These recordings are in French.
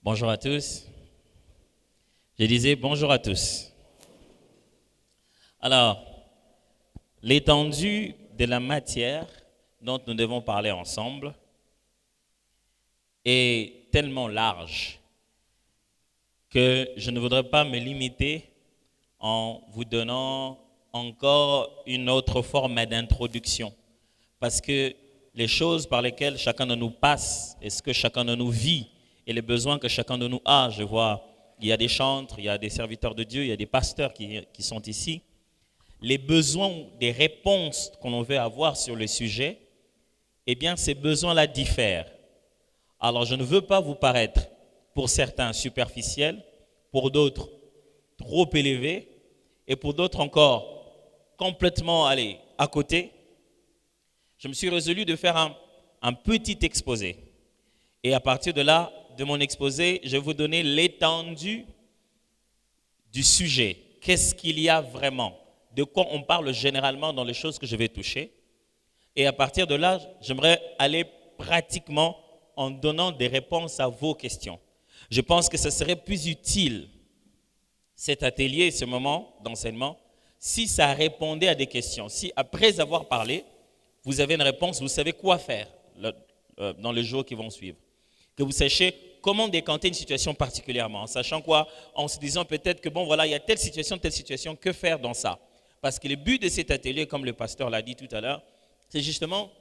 Bonjour à tous. Je disais bonjour à tous. Alors, l'étendue de la matière dont nous devons parler ensemble est tellement large que je ne voudrais pas me limiter en vous donnant encore une autre forme d'introduction. Parce que les choses par lesquelles chacun de nous passe et ce que chacun de nous vit et les besoins que chacun de nous a, je vois, il y a des chantres, il y a des serviteurs de Dieu, il y a des pasteurs qui sont ici. Les besoins, des réponses qu'on veut avoir sur le sujet, eh bien, ces besoins-là diffèrent. Alors, je ne veux pas vous paraître, pour certains, superficiel, pour d'autres, trop élevé, et pour d'autres encore, complètement, à côté. Je me suis résolu de faire un petit exposé. Et à partir de là, de mon exposé, je vais vous donner l'étendue du sujet. Qu'est-ce qu'il y a vraiment? De quoi on parle généralement dans les choses que je vais toucher. Et à partir de là, j'aimerais aller pratiquement en donnant des réponses à vos questions. Je pense que ce serait plus utile, cet atelier, ce moment d'enseignement, si ça répondait à des questions. Si après avoir parlé, vous avez une réponse, vous savez quoi faire dans les jours qui vont suivre. Que vous sachiez comment décanter une situation particulièrement, en sachant quoi, en se disant peut-être que bon voilà, il y a telle situation, que faire dans ça? Parce que le but de cet atelier, comme le pasteur l'a dit tout à l'heure, c'est justement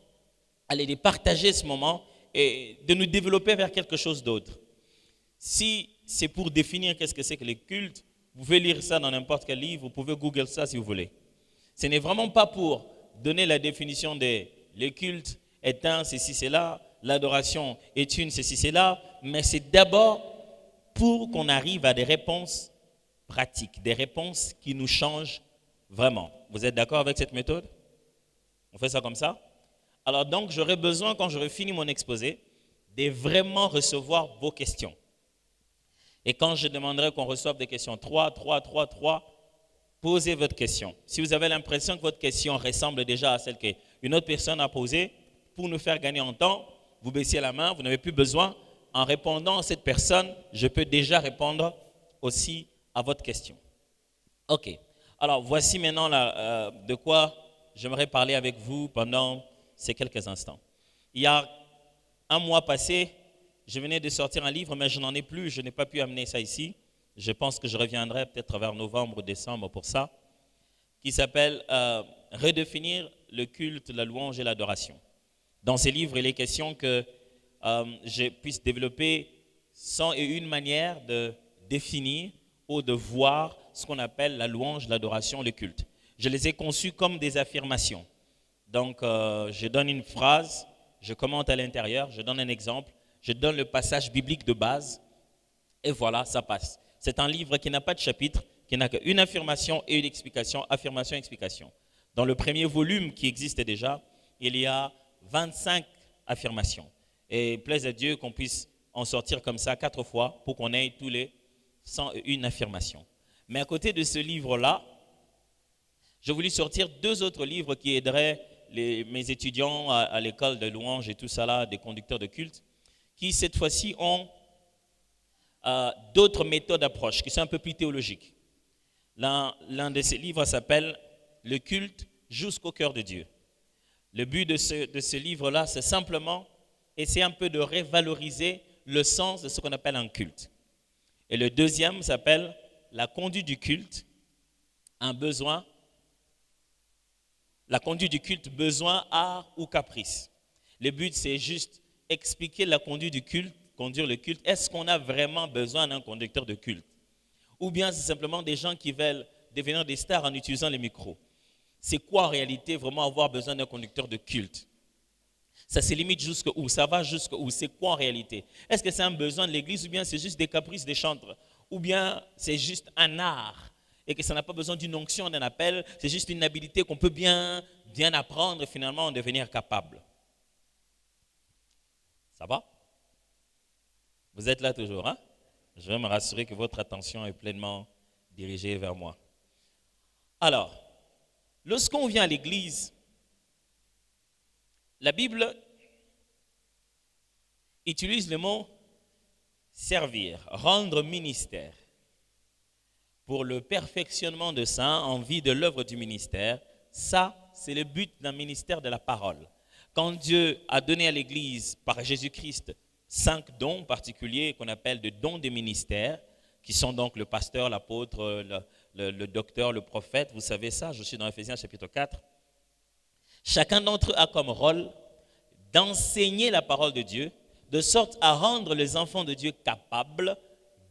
de partager ce moment et de nous développer vers quelque chose d'autre. Si c'est pour définir qu'est-ce que c'est que les cultes, vous pouvez lire ça dans n'importe quel livre, vous pouvez Google ça si vous voulez. Ce n'est vraiment pas pour donner la définition des les cultes est un, ceci, c'est là, l'adoration est une, ceci, c'est là, mais c'est d'abord pour qu'on arrive à des réponses pratiques, des réponses qui nous changent vraiment. Vous êtes d'accord avec cette méthode? On fait ça comme ça? Alors donc, j'aurai besoin, quand j'aurai fini mon exposé, de vraiment recevoir vos questions. Et quand je demanderai qu'on reçoive des questions, 3, posez votre question. Si vous avez l'impression que votre question ressemble déjà à celle qu'une autre personne a posée, pour nous faire gagner en temps, vous baissez la main, vous n'avez plus besoin. En répondant à cette personne, je peux déjà répondre aussi à votre question. Ok. Alors, voici maintenant de quoi j'aimerais parler avec vous pendant ces quelques instants. Il y a un mois passé, je venais de sortir un livre, mais je n'en ai plus, je n'ai pas pu amener ça ici. Je pense que je reviendrai peut-être vers novembre ou décembre pour ça, qui s'appelle Redéfinir le culte, la louange et l'adoration. Dans ces livres, il est question que je puisse développer 101 manières de définir ou de voir ce qu'on appelle la louange, l'adoration, le culte. Je les ai conçus comme des affirmations. Donc, je donne une phrase, je commente à l'intérieur, je donne un exemple, je donne le passage biblique de base, et voilà, ça passe. C'est un livre qui n'a pas de chapitre, qui n'a qu'une affirmation et une explication, affirmation, explication. Dans le premier volume qui existait déjà, il y a 25 affirmations. Et plaise à Dieu qu'on puisse en sortir comme ça 4 fois pour qu'on ait tous les 101 affirmations. Mais à côté de ce livre-là, j'ai voulu sortir 2 autres livres qui aideraient mes étudiants à l'école de louange et tout ça là, des conducteurs de culte, qui cette fois-ci ont d'autres méthodes d'approche qui sont un peu plus théologiques. L'un de ces livres s'appelle « Le culte jusqu'au cœur de Dieu ». Le but de ce livre-là, c'est simplement essayer un peu de revaloriser le sens de ce qu'on appelle un culte. Et le deuxième s'appelle « La conduite du culte, un besoin ». La conduite du culte, besoin, art ou caprice. Le but, c'est juste expliquer la conduite du culte, conduire le culte. Est-ce qu'on a vraiment besoin d'un conducteur de culte? Ou bien c'est simplement des gens qui veulent devenir des stars en utilisant les micros? C'est quoi en réalité vraiment avoir besoin d'un conducteur de culte? Ça se limite jusqu'où? Ça va jusqu'où? C'est quoi en réalité? Est-ce que c'est un besoin de l'église ou bien c'est juste des caprices des chantres? Ou bien c'est juste un art et que ça n'a pas besoin d'une onction, d'un appel, c'est juste une habilité qu'on peut bien apprendre et finalement en devenir capable? Ça va? Vous êtes là toujours, hein? Je vais me rassurer que votre attention est pleinement dirigée vers moi. Alors, lorsqu'on vient à l'église, la Bible utilise le mot servir, rendre ministère pour le perfectionnement de saints en vue de l'œuvre du ministère, ça, c'est le but d'un ministère de la parole. Quand Dieu a donné à l'Église, par Jésus-Christ, 5 dons particuliers qu'on appelle des dons de ministère, qui sont donc le pasteur, l'apôtre, le docteur, le prophète, vous savez ça, je suis dans Ephésiens chapitre 4. Chacun d'entre eux a comme rôle d'enseigner la parole de Dieu, de sorte à rendre les enfants de Dieu capables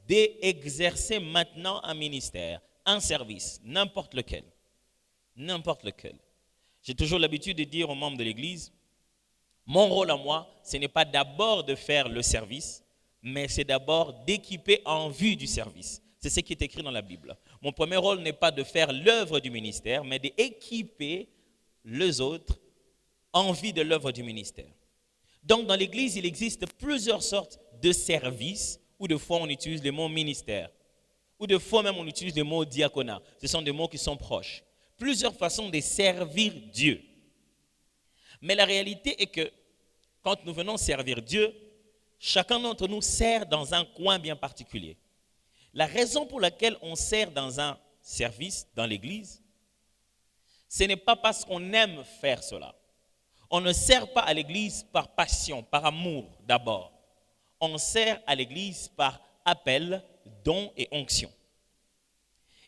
d'exercer maintenant un ministère, un service, n'importe lequel. N'importe lequel. J'ai toujours l'habitude de dire aux membres de l'Église, mon rôle à moi, ce n'est pas d'abord de faire le service, mais c'est d'abord d'équiper en vue du service. C'est ce qui est écrit dans la Bible. Mon premier rôle n'est pas de faire l'œuvre du ministère, mais d'équiper les autres en vue de l'œuvre du ministère. Donc dans l'Église, il existe plusieurs sortes de services, ou de fois on utilise le mot ministère, ou de fois même on utilise le mot diaconat. Ce sont des mots qui sont proches. Plusieurs façons de servir Dieu. Mais la réalité est que quand nous venons servir Dieu, chacun d'entre nous sert dans un coin bien particulier. La raison pour laquelle on sert dans un service, dans l'Église, ce n'est pas parce qu'on aime faire cela. On ne sert pas à l'Église par passion, par amour d'abord. On sert à l'Église par appel, don et onction.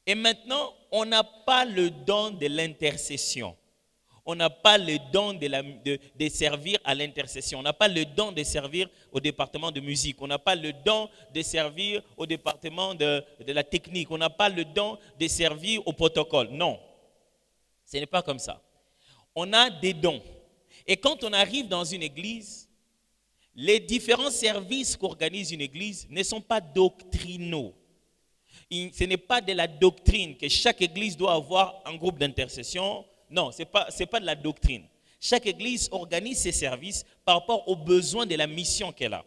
Et maintenant, on n'a pas le don de l'intercession. On n'a pas le don de servir à l'intercession. On n'a pas le don de servir au département de musique. On n'a pas le don de servir au département de la technique. On n'a pas le don de servir au protocole. Non, ce n'est pas comme ça. On a des dons. Et quand on arrive dans une église, les différents services qu'organise une église ne sont pas doctrinaux. Ce n'est pas de la doctrine que chaque église doit avoir un groupe d'intercession. Non, ce n'est pas de la doctrine. Chaque église organise ses services par rapport aux besoins de la mission qu'elle a.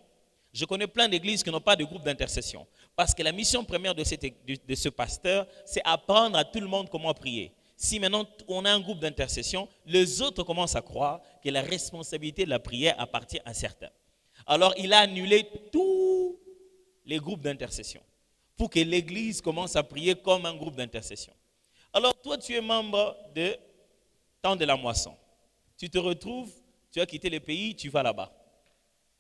Je connais plein d'églises qui n'ont pas de groupe d'intercession. Parce que la mission première de ce pasteur, c'est apprendre à tout le monde comment prier. Si maintenant on a un groupe d'intercession, les autres commencent à croire que la responsabilité de la prière appartient à certains. Alors il a annulé tous les groupes d'intercession pour que l'église commence à prier comme un groupe d'intercession. Alors toi tu es membre de Temps de la Moisson. Tu te retrouves, tu as quitté le pays, tu vas là-bas.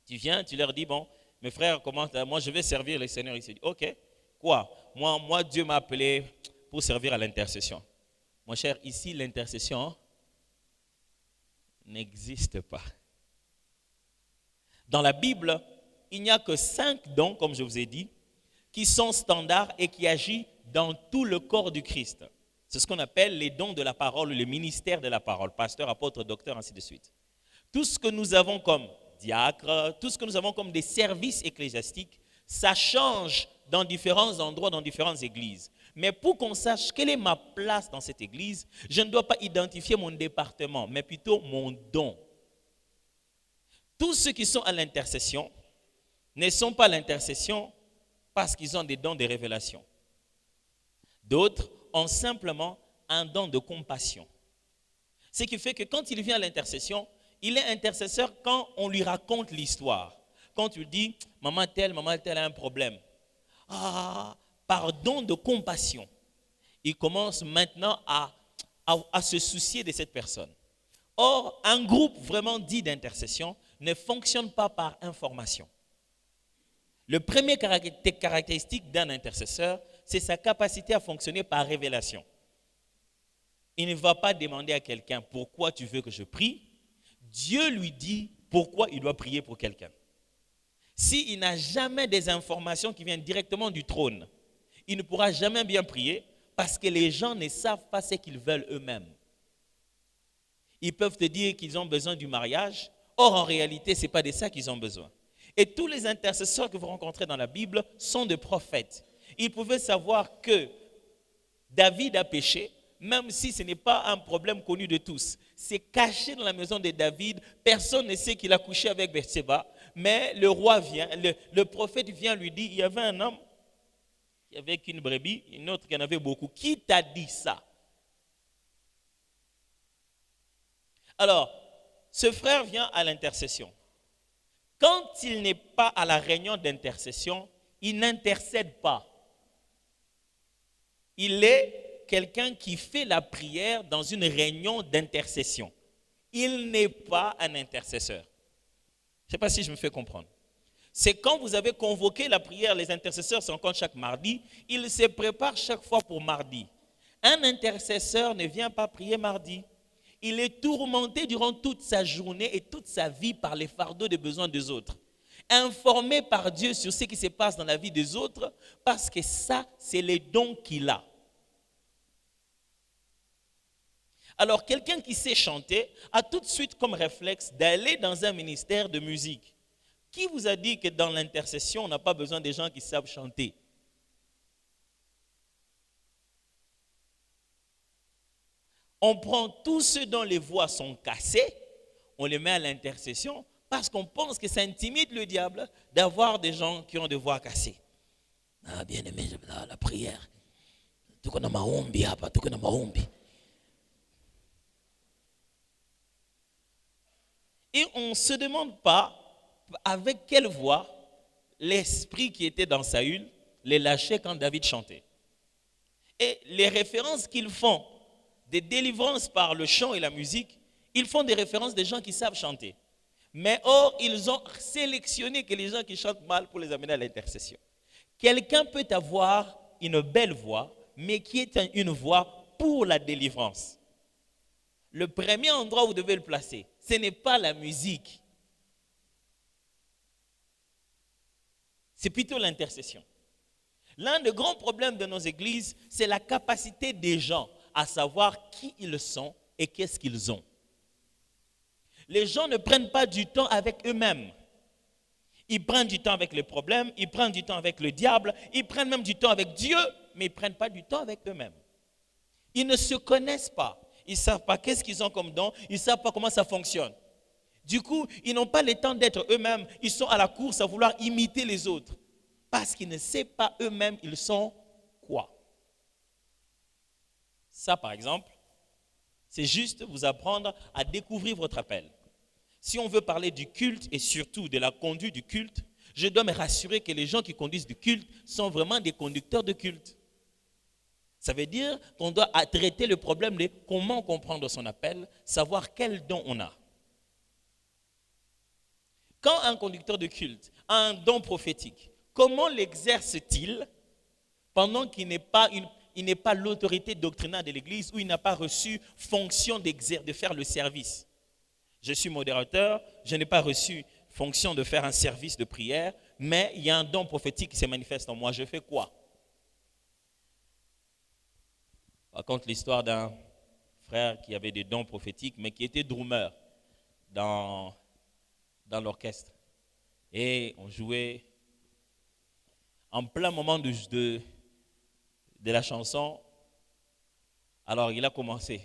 Tu viens, tu leur dis, bon, mes frères, moi je vais servir le Seigneur ici. Ok, quoi? Moi Dieu m'a appelé pour servir à l'intercession. Mon cher, ici l'intercession n'existe pas. Dans la Bible, il n'y a que 5 dons, comme je vous ai dit, qui sont standards et qui agissent dans tout le corps du Christ. C'est ce qu'on appelle les dons de la parole, le ministère de la parole, pasteur, apôtre, docteur, ainsi de suite. Tout ce que nous avons comme diacre, tout ce que nous avons comme des services ecclésiastiques, ça change dans différents endroits, dans différentes églises. Mais pour qu'on sache quelle est ma place dans cette église, je ne dois pas identifier mon département, mais plutôt mon don. Tous ceux qui sont à l'intercession ne sont pas à l'intercession parce qu'ils ont des dons de révélation. D'autres ont simplement un don de compassion. Ce qui fait que quand il vient à l'intercession, il est intercesseur quand on lui raconte l'histoire. Quand tu dis, maman telle a un problème. Par don de compassion, il commence maintenant à se soucier de cette personne. Or, un groupe vraiment dit d'intercession ne fonctionne pas par information. Le premier caractéristique d'un intercesseur, c'est sa capacité à fonctionner par révélation. Il ne va pas demander à quelqu'un pourquoi tu veux que je prie. Dieu lui dit pourquoi il doit prier pour quelqu'un. S'il n'a jamais des informations qui viennent directement du trône, il ne pourra jamais bien prier parce que les gens ne savent pas ce qu'ils veulent eux-mêmes. Ils peuvent te dire qu'ils ont besoin du mariage, or en réalité, ce n'est pas de ça qu'ils ont besoin. Et tous les intercesseurs que vous rencontrez dans la Bible sont des prophètes. Ils pouvaient savoir que David a péché, même si ce n'est pas un problème connu de tous. C'est caché dans la maison de David, personne ne sait qu'il a couché avec Bathsheba, mais le roi vient, le prophète vient lui dire, il y avait un homme qui avait qu'une brebis, une autre qui en avait beaucoup. Qui t'a dit ça? Alors, ce frère vient à l'intercession. Quand il n'est pas à la réunion d'intercession, il n'intercède pas. Il est quelqu'un qui fait la prière dans une réunion d'intercession. Il n'est pas un intercesseur. Je ne sais pas si je me fais comprendre. C'est quand vous avez convoqué la prière, les intercesseurs se rencontrent chaque mardi, ils se préparent chaque fois pour mardi. Un intercesseur ne vient pas prier mardi. Il est tourmenté durant toute sa journée et toute sa vie par les fardeaux des besoins des autres. Informé par Dieu sur ce qui se passe dans la vie des autres, parce que ça, c'est les dons qu'il a. Alors, quelqu'un qui sait chanter a tout de suite comme réflexe d'aller dans un ministère de musique. Qui vous a dit que dans l'intercession, on n'a pas besoin des gens qui savent chanter? On prend tous ceux dont les voix sont cassées, on les met à l'intercession parce qu'on pense que ça intimide le diable d'avoir des gens qui ont des voix cassées. Ah, bien aimé, la prière. Tout qu'on a maombi, tout qu'on a maombi. Et on ne se demande pas avec quelle voix l'esprit qui était dans Saül les lâchait quand David chantait. Et les références qu'ils font des délivrances par le chant et la musique, ils font des références des gens qui savent chanter. Mais or, ils ont sélectionné que les gens qui chantent mal pour les amener à l'intercession. Quelqu'un peut avoir une belle voix, mais qui est une voix pour la délivrance. Le premier endroit où vous devez le placer, ce n'est pas la musique. C'est plutôt l'intercession. L'un des grands problèmes de nos églises, c'est la capacité des gens à savoir qui ils sont et qu'est-ce qu'ils ont. Les gens ne prennent pas du temps avec eux-mêmes. Ils prennent du temps avec les problèmes, ils prennent du temps avec le diable, ils prennent même du temps avec Dieu, mais ils ne prennent pas du temps avec eux-mêmes. Ils ne se connaissent pas. Ils ne savent pas qu'est-ce qu'ils ont comme don, ils ne savent pas comment ça fonctionne. Du coup, ils n'ont pas le temps d'être eux-mêmes, ils sont à la course à vouloir imiter les autres. Parce qu'ils ne savent pas eux-mêmes, ils sont quoi. Ça, par exemple, c'est juste vous apprendre à découvrir votre appel. Si on veut parler du culte et surtout de la conduite du culte, je dois me rassurer que les gens qui conduisent du culte sont vraiment des conducteurs de culte. Ça veut dire qu'on doit traiter le problème de comment comprendre son appel, savoir quel don on a. Quand un conducteur de culte a un don prophétique, comment l'exerce-t-il pendant qu'il n'est pas l'autorité doctrinale de l'Église ou il n'a pas reçu fonction de faire le service? Je suis modérateur, je n'ai pas reçu fonction de faire un service de prière, mais il y a un don prophétique qui se manifeste en moi. Je fais quoi? Je raconte l'histoire d'un frère qui avait des dons prophétiques, mais qui était drummer dans l'orchestre. Et on jouait en plein moment de la chanson. Alors il a commencé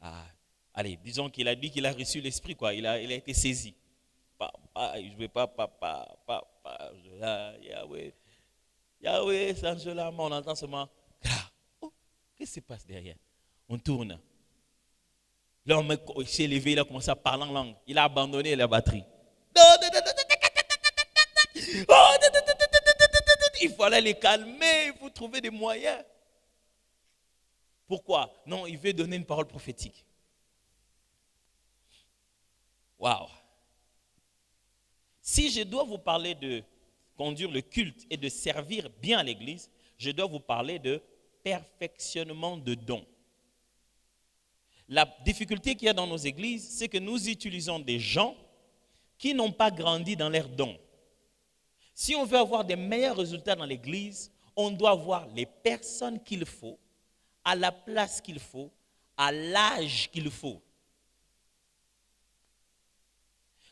à... Allez, disons qu'il a dit qu'il a reçu l'esprit, quoi. Il a été saisi. Il ne jouait pas, Yahweh, Yahweh, Sangela, on entend seulement. Oh, qu'est-ce qui se passe derrière? On tourne. L'homme s'est levé, il a commencé à parler en langue. Il a abandonné la batterie. Il fallait les calmer, il faut trouver des moyens. Pourquoi? Non, il veut donner une parole prophétique. Waouh! Si je dois vous parler de conduire le culte et de servir bien à l'Église, je dois vous parler de perfectionnement de dons. La difficulté qu'il y a dans nos églises, c'est que nous utilisons des gens qui n'ont pas grandi dans leurs dons. Si on veut avoir des meilleurs résultats dans l'Église, on doit avoir les personnes qu'il faut, à la place qu'il faut, à l'âge qu'il faut.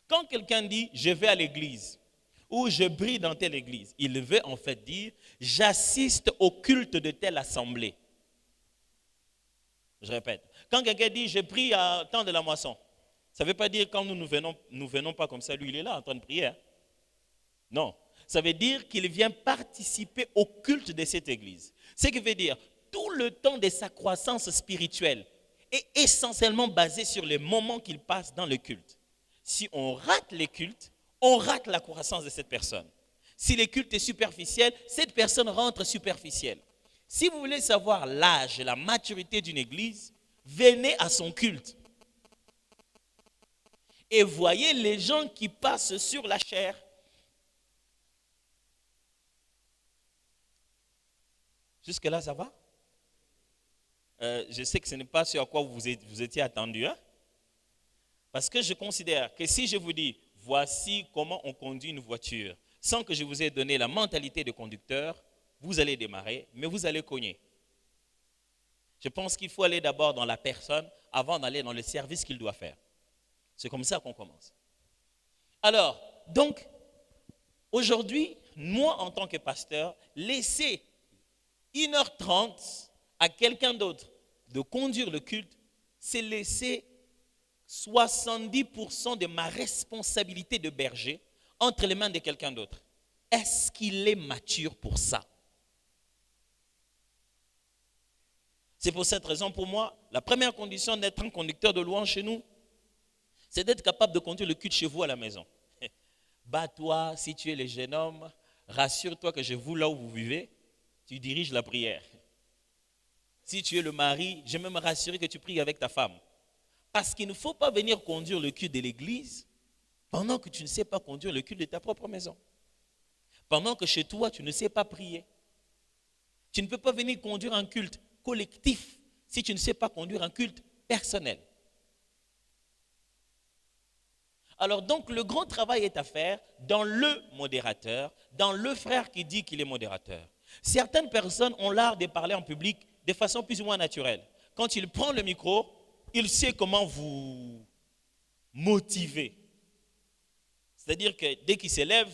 Quand quelqu'un dit « je vais à l'église » ou « je brille dans telle église », il veut en fait dire « j'assiste au culte de telle assemblée ». Je répète, quand quelqu'un dit « je prie à temps de la moisson », ça ne veut pas dire quand nous venons pas comme ça, lui il est là en train de prier. Hein? Non, ça veut dire qu'il vient participer au culte de cette église. Ce qui veut dire tout le temps de sa croissance spirituelle est essentiellement basé sur les moments qu'il passe dans le culte. Si on rate les cultes, on rate la croissance de cette personne. Si le culte est superficiel, cette personne rentre superficielle. Si vous voulez savoir l'âge et la maturité d'une église, venez à son culte. Et voyez les gens qui passent sur la chair. Jusque-là, ça va? Je sais que ce n'est pas ce à quoi vous étiez attendu. Hein? Parce que je considère que si je vous dis, voici comment on conduit une voiture, sans que je vous ai donné la mentalité de conducteur, vous allez démarrer, mais vous allez cogner. Je pense qu'il faut aller d'abord dans la personne avant d'aller dans le service qu'il doit faire. C'est comme ça qu'on commence. Alors, donc, aujourd'hui, moi en tant que pasteur, laisser 1h30 à quelqu'un d'autre de conduire le culte, c'est laisser 70% de ma responsabilité de berger entre les mains de quelqu'un d'autre. Est-ce qu'il est mature pour ça? C'est pour cette raison, pour moi, la première condition d'être un conducteur de louange chez nous, c'est d'être capable de conduire le culte chez vous à la maison. Bats-toi, si tu es le jeune homme, rassure-toi que chez vous, là où vous vivez, tu diriges la prière. Si tu es le mari, je vais me rassurer que tu pries avec ta femme. Parce qu'il ne faut pas venir conduire le culte de l'église pendant que tu ne sais pas conduire le culte de ta propre maison. Pendant que chez toi, tu ne sais pas prier. Tu ne peux pas venir conduire un culte collectif si tu ne sais pas conduire un culte personnel. Alors donc, le grand travail est à faire dans le modérateur, dans le frère qui dit qu'il est modérateur. Certaines personnes ont l'art de parler en public de façon plus ou moins naturelle. Quand il prend le micro, il sait comment vous motiver. C'est-à-dire que dès qu'il s'élève,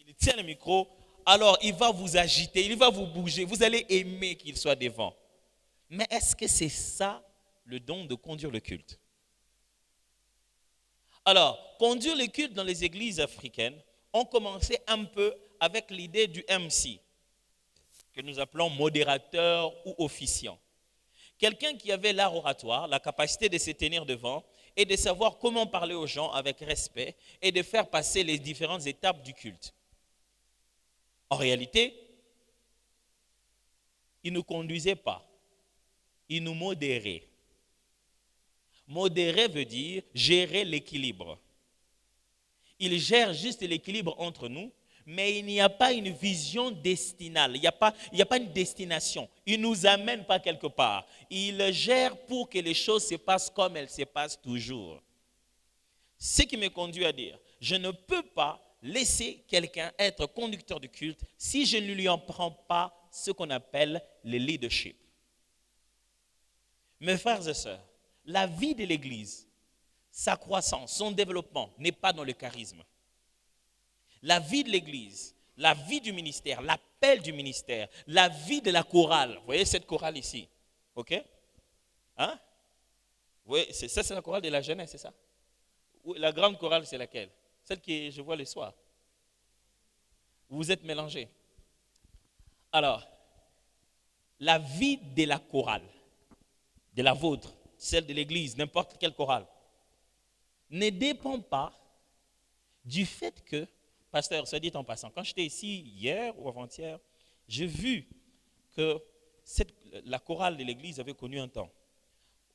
il tient le micro, alors il va vous agiter, il va vous bouger, vous allez aimer qu'il soit devant. Mais est-ce que c'est ça le don de conduire le culte? Alors, conduire le culte dans les églises africaines, on commençait un peu avec l'idée du MC, que nous appelons modérateur ou officiant. Quelqu'un qui avait l'art oratoire, la capacité de se tenir devant et de savoir comment parler aux gens avec respect et de faire passer les différentes étapes du culte. En réalité, il ne conduisait pas, il nous modérait. Modérer veut dire gérer l'équilibre. Il gère juste l'équilibre entre nous, mais il n'y a pas une vision destinale, il n'y a pas une destination. Il ne nous amène pas quelque part. Il gère pour que les choses se passent comme elles se passent toujours. Ce qui me conduit à dire, je ne peux pas laisser quelqu'un être conducteur de culte si je ne lui en prends pas ce qu'on appelle le leadership. Mes frères et sœurs, la vie de l'Église, sa croissance, son développement n'est pas dans le charisme. La vie de l'Église, la vie du ministère, l'appel du ministère, la vie de la chorale. Vous voyez cette chorale ici? OK? Hein? Oui, ça c'est la chorale de la jeunesse, c'est ça? La grande chorale, c'est laquelle? Celle que je vois le soir. Vous êtes mélangés. Alors, la vie de la chorale, de la vôtre, celle de l'église, n'importe quelle chorale, ne dépend pas du fait que, pasteur, ça dit en passant, quand j'étais ici hier ou avant-hier, j'ai vu que la chorale de l'église avait connu un temps.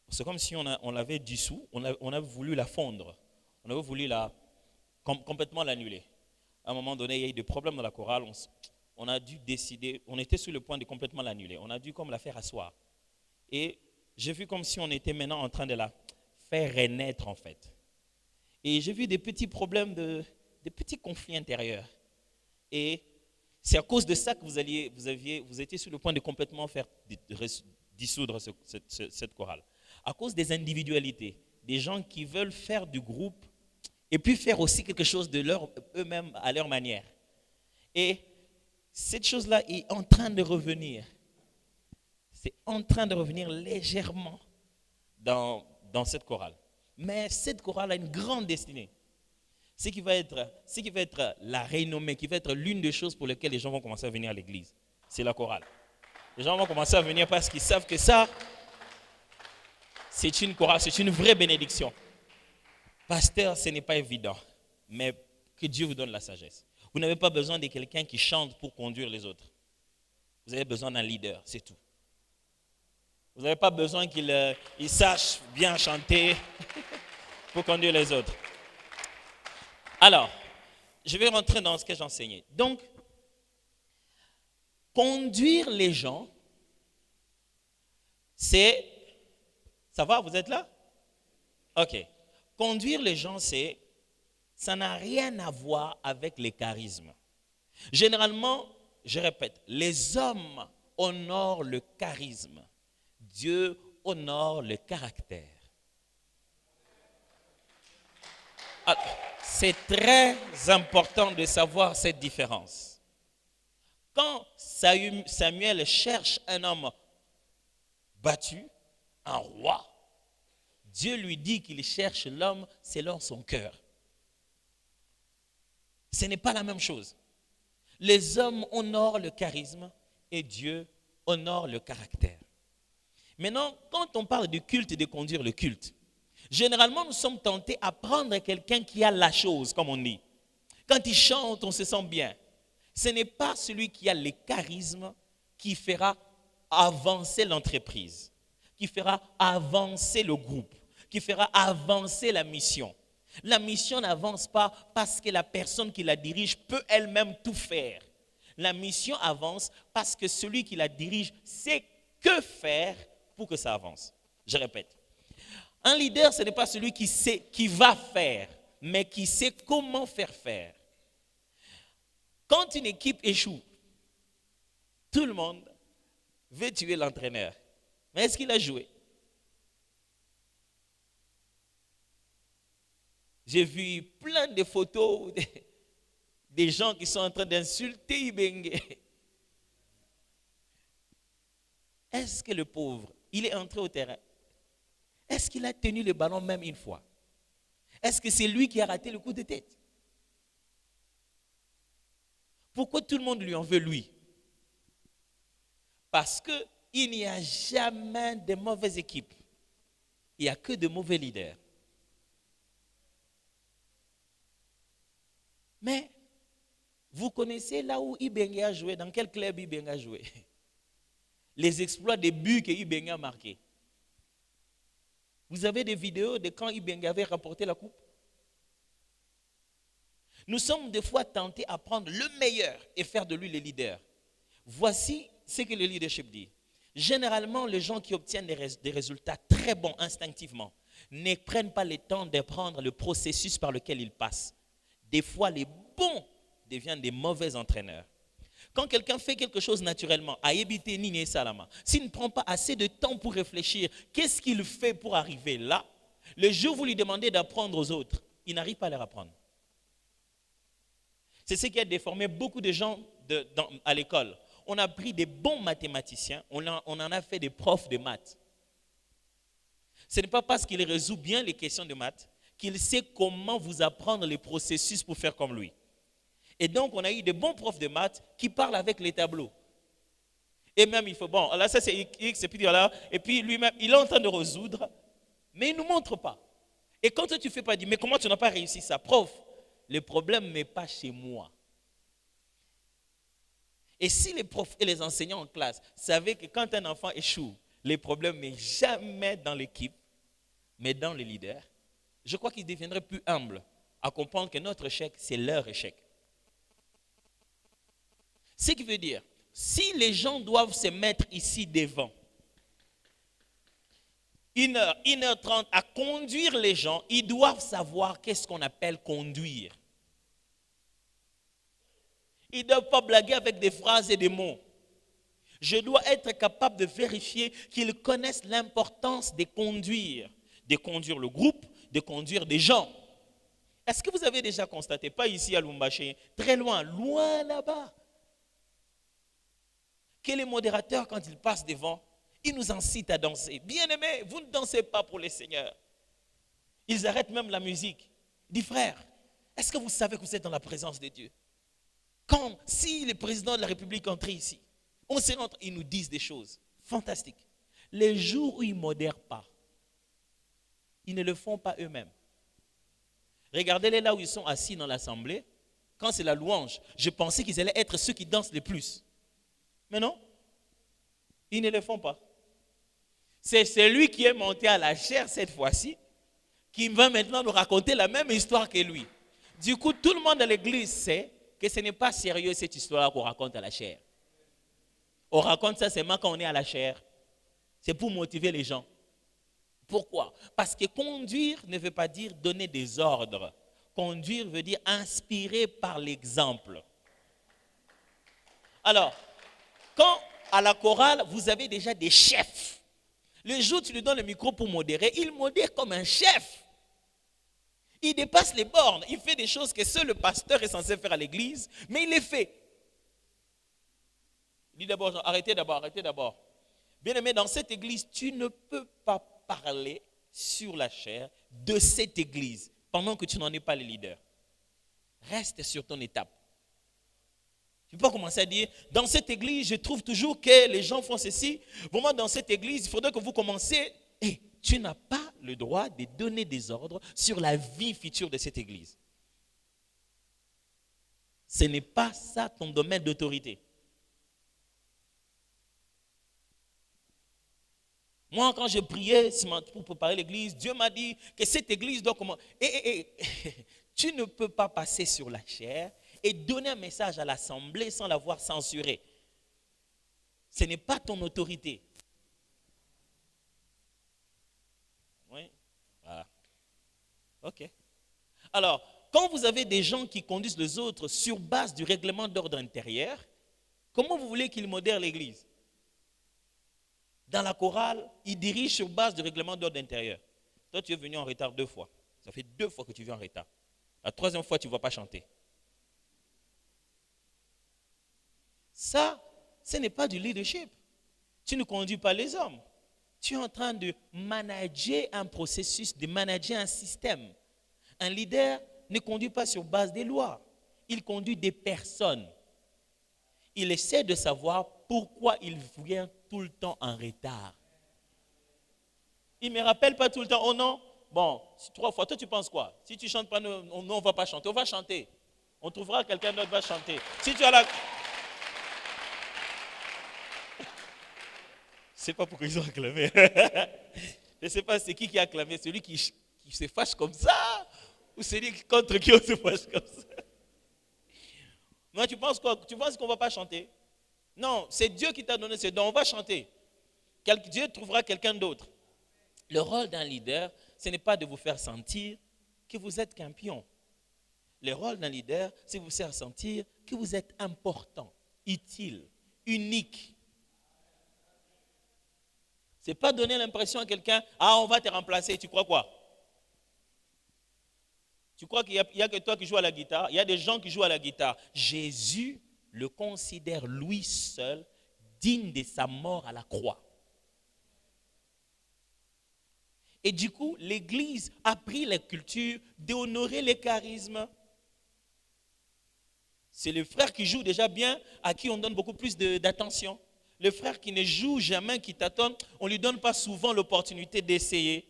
C'est comme si on l'avait dissous, on a voulu la fondre, on avait voulu complètement l'annuler. À un moment donné, il y a eu des problèmes dans la chorale, on a dû décider, on était sur le point de complètement l'annuler, on a dû comme la faire asseoir. Et j'ai vu comme si on était maintenant en train de la faire renaître en fait. Et j'ai vu des petits problèmes, des petits conflits intérieurs. Et c'est à cause de ça que vous étiez sur le point de complètement faire dissoudre cette chorale. À cause des individualités, des gens qui veulent faire du groupe et puis faire aussi quelque chose de eux-mêmes à leur manière. Et cette chose-là est en train de revenir. C'est en train de revenir légèrement dans cette chorale. Mais cette chorale a une grande destinée. Ce qui va être la renommée, qui va être l'une des choses pour lesquelles les gens vont commencer à venir à l'église, c'est la chorale. Les gens vont commencer à venir parce qu'ils savent que ça, c'est une chorale, c'est une vraie bénédiction. Pasteur, ce n'est pas évident, mais que Dieu vous donne la sagesse. Vous n'avez pas besoin de quelqu'un qui chante pour conduire les autres. Vous avez besoin d'un leader, c'est tout. Vous n'avez pas besoin qu'il sache bien chanter pour conduire les autres. Alors, je vais rentrer dans ce que j'enseignais. Donc, conduire les gens, c'est... Ça va, vous êtes là? Ok. Conduire les gens, ça n'a rien à voir avec les charismes. Généralement, je répète, les hommes honorent le charisme. Dieu honore le caractère. Alors, c'est très important de savoir cette différence. Quand Samuel cherche un homme battu, un roi, Dieu lui dit qu'il cherche l'homme selon son cœur. Ce n'est pas la même chose. Les hommes honorent le charisme et Dieu honore le caractère. Maintenant, quand on parle du culte et de conduire le culte, généralement nous sommes tentés à prendre quelqu'un qui a la chose, comme on dit. Quand il chante, on se sent bien. Ce n'est pas celui qui a le charisme qui fera avancer l'entreprise, qui fera avancer le groupe, qui fera avancer la mission. La mission n'avance pas parce que la personne qui la dirige peut elle-même tout faire. La mission avance parce que celui qui la dirige sait que faire pour que ça avance. Je répète. Un leader, ce n'est pas celui qui sait, qui va faire, mais qui sait comment faire. Quand une équipe échoue, tout le monde veut tuer l'entraîneur. Mais est-ce qu'il a joué? J'ai vu plein de photos des gens qui sont en train d'insulter Ibenge. Est-ce que le pauvre, il est entré au terrain? Est-ce qu'il a tenu le ballon même une fois? Est-ce que c'est lui qui a raté le coup de tête? Pourquoi tout le monde lui en veut lui? Parce qu'il n'y a jamais de mauvaises équipes. Il n'y a que de mauvais leaders. Mais vous connaissez là où Ibenge a joué, dans quel club Ibenge a joué? Les exploits des buts que Ibenge a marqués. Vous avez des vidéos de quand Ibenge avait remporté la coupe? Nous sommes des fois tentés à prendre le meilleur et faire de lui le leader. Voici ce que le leadership dit. Généralement, les gens qui obtiennent des résultats très bons instinctivement ne prennent pas le temps d'apprendre le processus par lequel ils passent. Des fois, les bons deviennent des mauvais entraîneurs. Quand quelqu'un fait quelque chose naturellement, s'il ne prend pas assez de temps pour réfléchir, qu'est-ce qu'il fait pour arriver là? Le jour où vous lui demandez d'apprendre aux autres, il n'arrive pas à leur apprendre. C'est ce qui a déformé beaucoup de gens à l'école. On a pris des bons mathématiciens, on en a fait des profs de maths. Ce n'est pas parce qu'il résout bien les questions de maths qu'il sait comment vous apprendre les processus pour faire comme lui. Et donc, on a eu de bons profs de maths qui parlent avec les tableaux. Et même, il faut, bon, là, ça c'est X, et puis voilà, et puis lui-même, il est en train de résoudre, mais il ne nous montre pas. Et quand tu ne fais pas, dire, mais comment tu n'as pas réussi ça? Prof, le problème n'est pas chez moi. Et si les profs et les enseignants en classe savaient que quand un enfant échoue, le problème n'est jamais dans l'équipe, mais dans les leaders, je crois qu'ils deviendraient plus humbles à comprendre que notre échec, c'est leur échec. Ce qui veut dire, si les gens doivent se mettre ici devant, 1h, 1h30 à conduire les gens, ils doivent savoir qu'est-ce qu'on appelle conduire. Ils ne doivent pas blaguer avec des phrases et des mots. Je dois être capable de vérifier qu'ils connaissent l'importance de conduire le groupe, de conduire des gens. Est-ce que vous avez déjà constaté, pas ici à Lumbashi, très loin, loin là-bas, que les modérateurs, quand ils passent devant, ils nous incitent à danser. Bien-aimés, vous ne dansez pas pour les seigneurs. Ils arrêtent même la musique. Ils disent, frère, est-ce que vous savez que vous êtes dans la présence de Dieu? Si le président de la République entre ici, on se rentre, ils nous disent des choses fantastiques. Les jours où ils ne modèrent pas, ils ne le font pas eux-mêmes. Regardez-les là où ils sont assis dans l'assemblée. Quand c'est la louange, je pensais qu'ils allaient être ceux qui dansent le plus. Mais non, ils ne le font pas. C'est celui qui est monté à la chair cette fois-ci qui va maintenant nous raconter la même histoire que lui. Du coup, tout le monde dans l'église sait que ce n'est pas sérieux cette histoire qu'on raconte à la chair. On raconte ça seulement quand on est à la chair. C'est pour motiver les gens. Pourquoi? Parce que conduire ne veut pas dire donner des ordres. Conduire veut dire inspirer par l'exemple. Alors, quand à la chorale, vous avez déjà des chefs. Le jour où tu lui donnes le micro pour modérer, il modère comme un chef. Il dépasse les bornes. Il fait des choses que seul le pasteur est censé faire à l'église, mais il les fait. Dis d'abord, arrêtez d'abord. Bien-aimé, dans cette église, tu ne peux pas parler sur la chair de cette église pendant que tu n'en es pas le leader. Reste sur ton étape. Tu ne peux pas commencer à dire, dans cette église, je trouve toujours que les gens font ceci. Vraiment, dans cette église, il faudrait que vous commenciez. Et tu n'as pas le droit de donner des ordres sur la vie future de cette église. Ce n'est pas ça ton domaine d'autorité. Moi, quand je priais pour préparer l'église, Dieu m'a dit que cette église doit commencer. Tu ne peux pas passer sur la chair et donner un message à l'assemblée sans l'avoir censuré. Ce n'est pas ton autorité. Oui, voilà. Ok. Alors, quand vous avez des gens qui conduisent les autres sur base du règlement d'ordre intérieur, comment vous voulez qu'ils modèrent l'église? Dans la chorale, ils dirigent sur base du règlement d'ordre intérieur. Toi, tu es venu en retard 2 fois. Ça fait 2 fois que tu viens en retard. La 3e fois, tu ne vas pas chanter. Ça, ce n'est pas du leadership. Tu ne conduis pas les hommes. Tu es en train de manager un processus, de manager un système. Un leader ne conduit pas sur base des lois. Il conduit des personnes. Il essaie de savoir pourquoi il vient tout le temps en retard. Il ne me rappelle pas tout le temps, oh non, bon, 3 fois, toi tu penses quoi? Si tu ne chantes pas, on ne va pas chanter, on va chanter. On trouvera quelqu'un d'autre qui va chanter. Si tu as la... Je ne sais pas pourquoi ils ont acclamé. Je ne sais pas c'est qui a acclamé, celui qui se fâche comme ça ou celui contre qui on se fâche comme ça. Non, tu penses quoi? Tu penses qu'on ne va pas chanter? Non, c'est Dieu qui t'a donné ce don, on va chanter. Dieu trouvera quelqu'un d'autre. Le rôle d'un leader, ce n'est pas de vous faire sentir que vous êtes qu'un pion. Le rôle d'un leader, c'est de vous faire sentir que vous êtes important, utile, unique. Ce n'est pas donner l'impression à quelqu'un, ah, on va te remplacer, tu crois quoi? Tu crois qu'il n'y a que toi qui joues à la guitare? Il y a des gens qui jouent à la guitare. Jésus le considère lui seul digne de sa mort à la croix. Et du coup, l'Église a pris la culture d'honorer les charismes. C'est le frère qui joue déjà bien, à qui on donne beaucoup plus d'attention. Le frère qui ne joue jamais, qui tâtonne, on ne lui donne pas souvent l'opportunité d'essayer.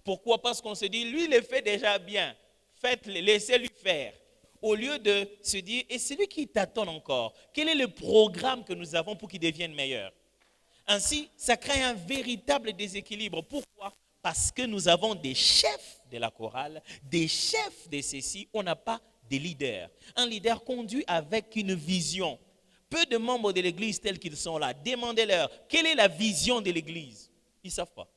Pourquoi? Parce qu'on se dit, lui, il le fait déjà bien. Faites-le, laissez-lui faire. Au lieu de se dire, et c'est lui qui tâtonne encore. Quel est le programme que nous avons pour qu'il devienne meilleur? Ainsi, ça crée un véritable déséquilibre. Pourquoi? Parce que nous avons des chefs de la chorale, des chefs de ceci, on n'a pas de leaders. Un leader conduit avec une vision. Peu de membres de l'église tels qu'ils sont là, demandez-leur, quelle est la vision de l'église? Ils ne savent pas.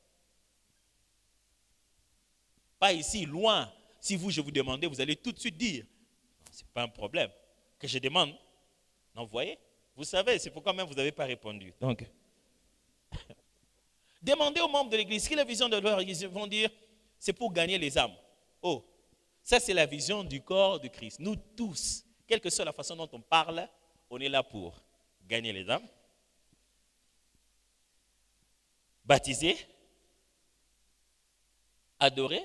Pas ici, loin. Si je vous demandez, vous allez tout de suite dire. Ce n'est pas un problème que je demande. Non, vous voyez? Vous savez, c'est pourquoi même vous n'avez pas répondu. Donc, demandez aux membres de l'église, quelle est la vision de leur église? Ils vont dire, c'est pour gagner les âmes. Oh, ça c'est la vision du corps de Christ. Nous tous, quelle que soit la façon dont on parle, on est là pour gagner les âmes, baptiser, adorer,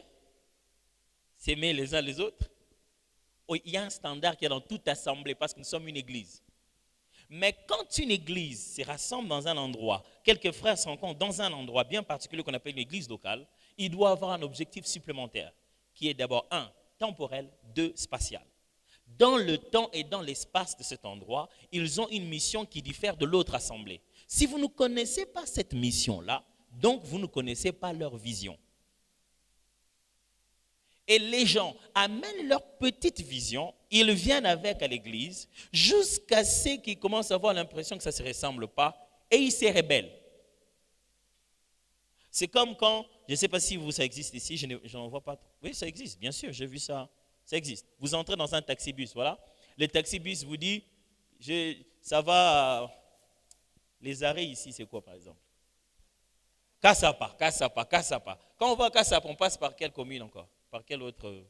s'aimer les uns les autres. Oh, il y a un standard qui est dans toute assemblée parce que nous sommes une église. Mais quand une église se rassemble dans un endroit, quelques frères se rencontrent dans un endroit bien particulier qu'on appelle une église locale, il doit avoir un objectif supplémentaire qui est d'abord 1, temporel, 2, spatial. dans le temps et dans l'espace de cet endroit, ils ont une mission qui diffère de l'autre assemblée. Si vous ne connaissez pas cette mission-là, donc vous ne connaissez pas leur vision. Et les gens amènent leur petite vision, ils viennent avec à l'église, jusqu'à ce qu'ils commencent à avoir l'impression que ça ne se ressemble pas, et ils se rebellent. C'est comme quand, je ne sais pas si ça existe ici, je n'en vois pas. Oui, ça existe, bien sûr, j'ai vu ça. Ça existe. Vous entrez dans un taxibus, voilà. Le taxibus vous dit, ça va, les arrêts ici, c'est quoi par exemple? Kassapa. Quand on va à Kassapa, on passe par quelle commune encore? Par quelle autre?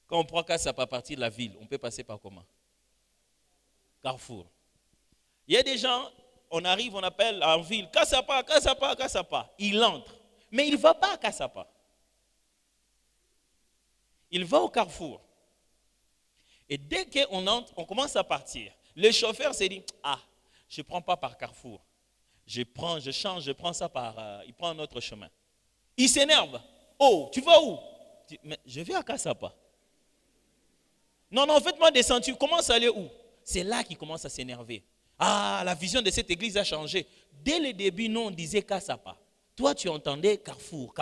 Quand on prend Kassapa à partir de la ville, on peut passer par comment? Carrefour. Il y a des gens, on arrive, on appelle en ville, Kassapa. Il entre. Mais il ne va pas à Kassapa. Il va au Carrefour. Et dès qu'on entre, on commence à partir. Le chauffeur s'est dit, je ne prends pas par Carrefour. Je change, je prends ça par... il prend un autre chemin. Il s'énerve. Oh, tu vas où? Mais je vais à Kassapa. Non, faites-moi descendre. Tu commences à aller où? C'est là qu'il commence à s'énerver. La vision de cette église a changé. Dès le début, nous, on disait Kassapa. Toi, tu entendais Carrefour.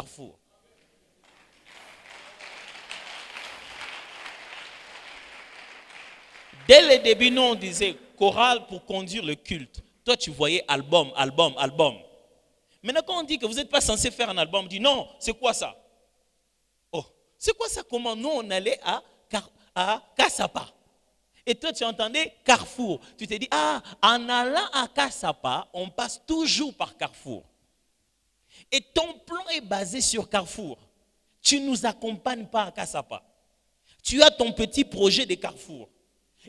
Dès le début, nous, on disait chorale pour conduire le culte. Toi, tu voyais album. Maintenant, quand on dit que vous n'êtes pas censé faire un album, on dit non, c'est quoi ça? Oh, c'est quoi ça? Comment nous, on allait à Kassapa? Et toi, tu entendais Carrefour. Tu t'es dit, en allant à Kassapa, on passe toujours par Carrefour. Et ton plan est basé sur Carrefour. Tu ne nous accompagnes pas à Kassapa. Tu as ton petit projet de Carrefour.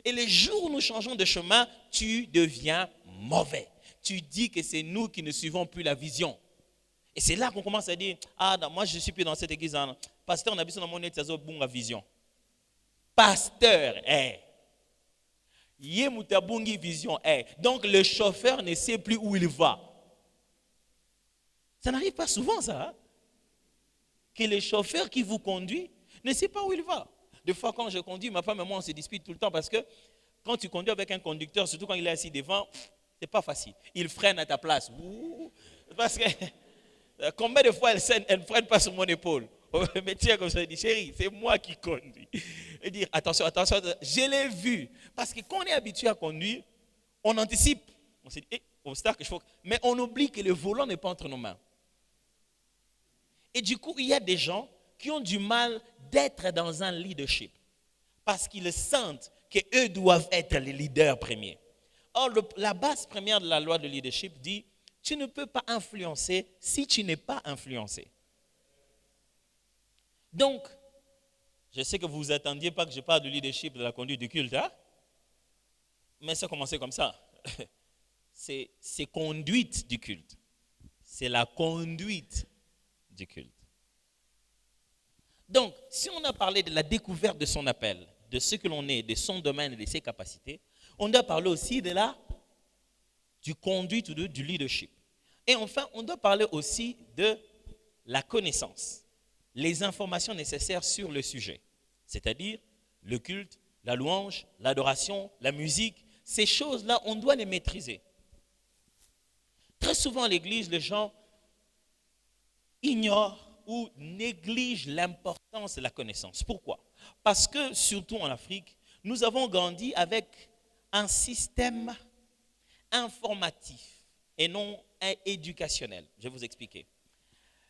Et les jours où nous changeons de chemin, tu deviens mauvais. Tu dis que c'est nous qui ne suivons plus la vision. Et c'est là qu'on commence à dire, moi je ne suis plus dans cette église. Pasteur, on a besoin de mon état de vision. Pasteur, Yemutabungi vision. Donc le chauffeur ne sait plus où il va. Ça n'arrive pas souvent ça. Que le chauffeur qui vous conduit ne sait pas où il va. Des fois, quand je conduis, ma femme et moi, on se dispute tout le temps parce que quand tu conduis avec un conducteur, surtout quand il est assis devant, c'est pas facile. Il freine à ta place. Parce que combien de fois elle ne freine pas sur mon épaule? Mais tiens, comme ça, elle dit, chérie, c'est moi qui conduis. Et dire, attention, je l'ai vu. Parce que quand on est habitué à conduire, on anticipe. On se dit, obstacle, mais on oublie que le volant n'est pas entre nos mains. Et du coup, il y a des gens qui ont du mal d'être dans un leadership parce qu'ils sentent qu'eux doivent être les leaders premiers. Or, la base première de la loi de leadership dit, tu ne peux pas influencer si tu n'es pas influencé. Donc, je sais que vous ne vous attendiez pas que je parle de leadership, de la conduite du culte, mais ça a commencé comme ça. C'est conduite du culte. C'est la conduite du culte. Donc, si on a parlé de la découverte de son appel, de ce que l'on est, de son domaine et de ses capacités, on doit parler aussi du conduite ou du leadership. Et enfin, on doit parler aussi de la connaissance, les informations nécessaires sur le sujet, c'est-à-dire le culte, la louange, l'adoration, la musique. Ces choses-là, on doit les maîtriser. Très souvent à l'église, les gens ignorent ou négligent l'importance de la connaissance. Pourquoi? Parce que, surtout en Afrique, nous avons grandi avec un système informatif et non éducationnel. Je vais vous expliquer.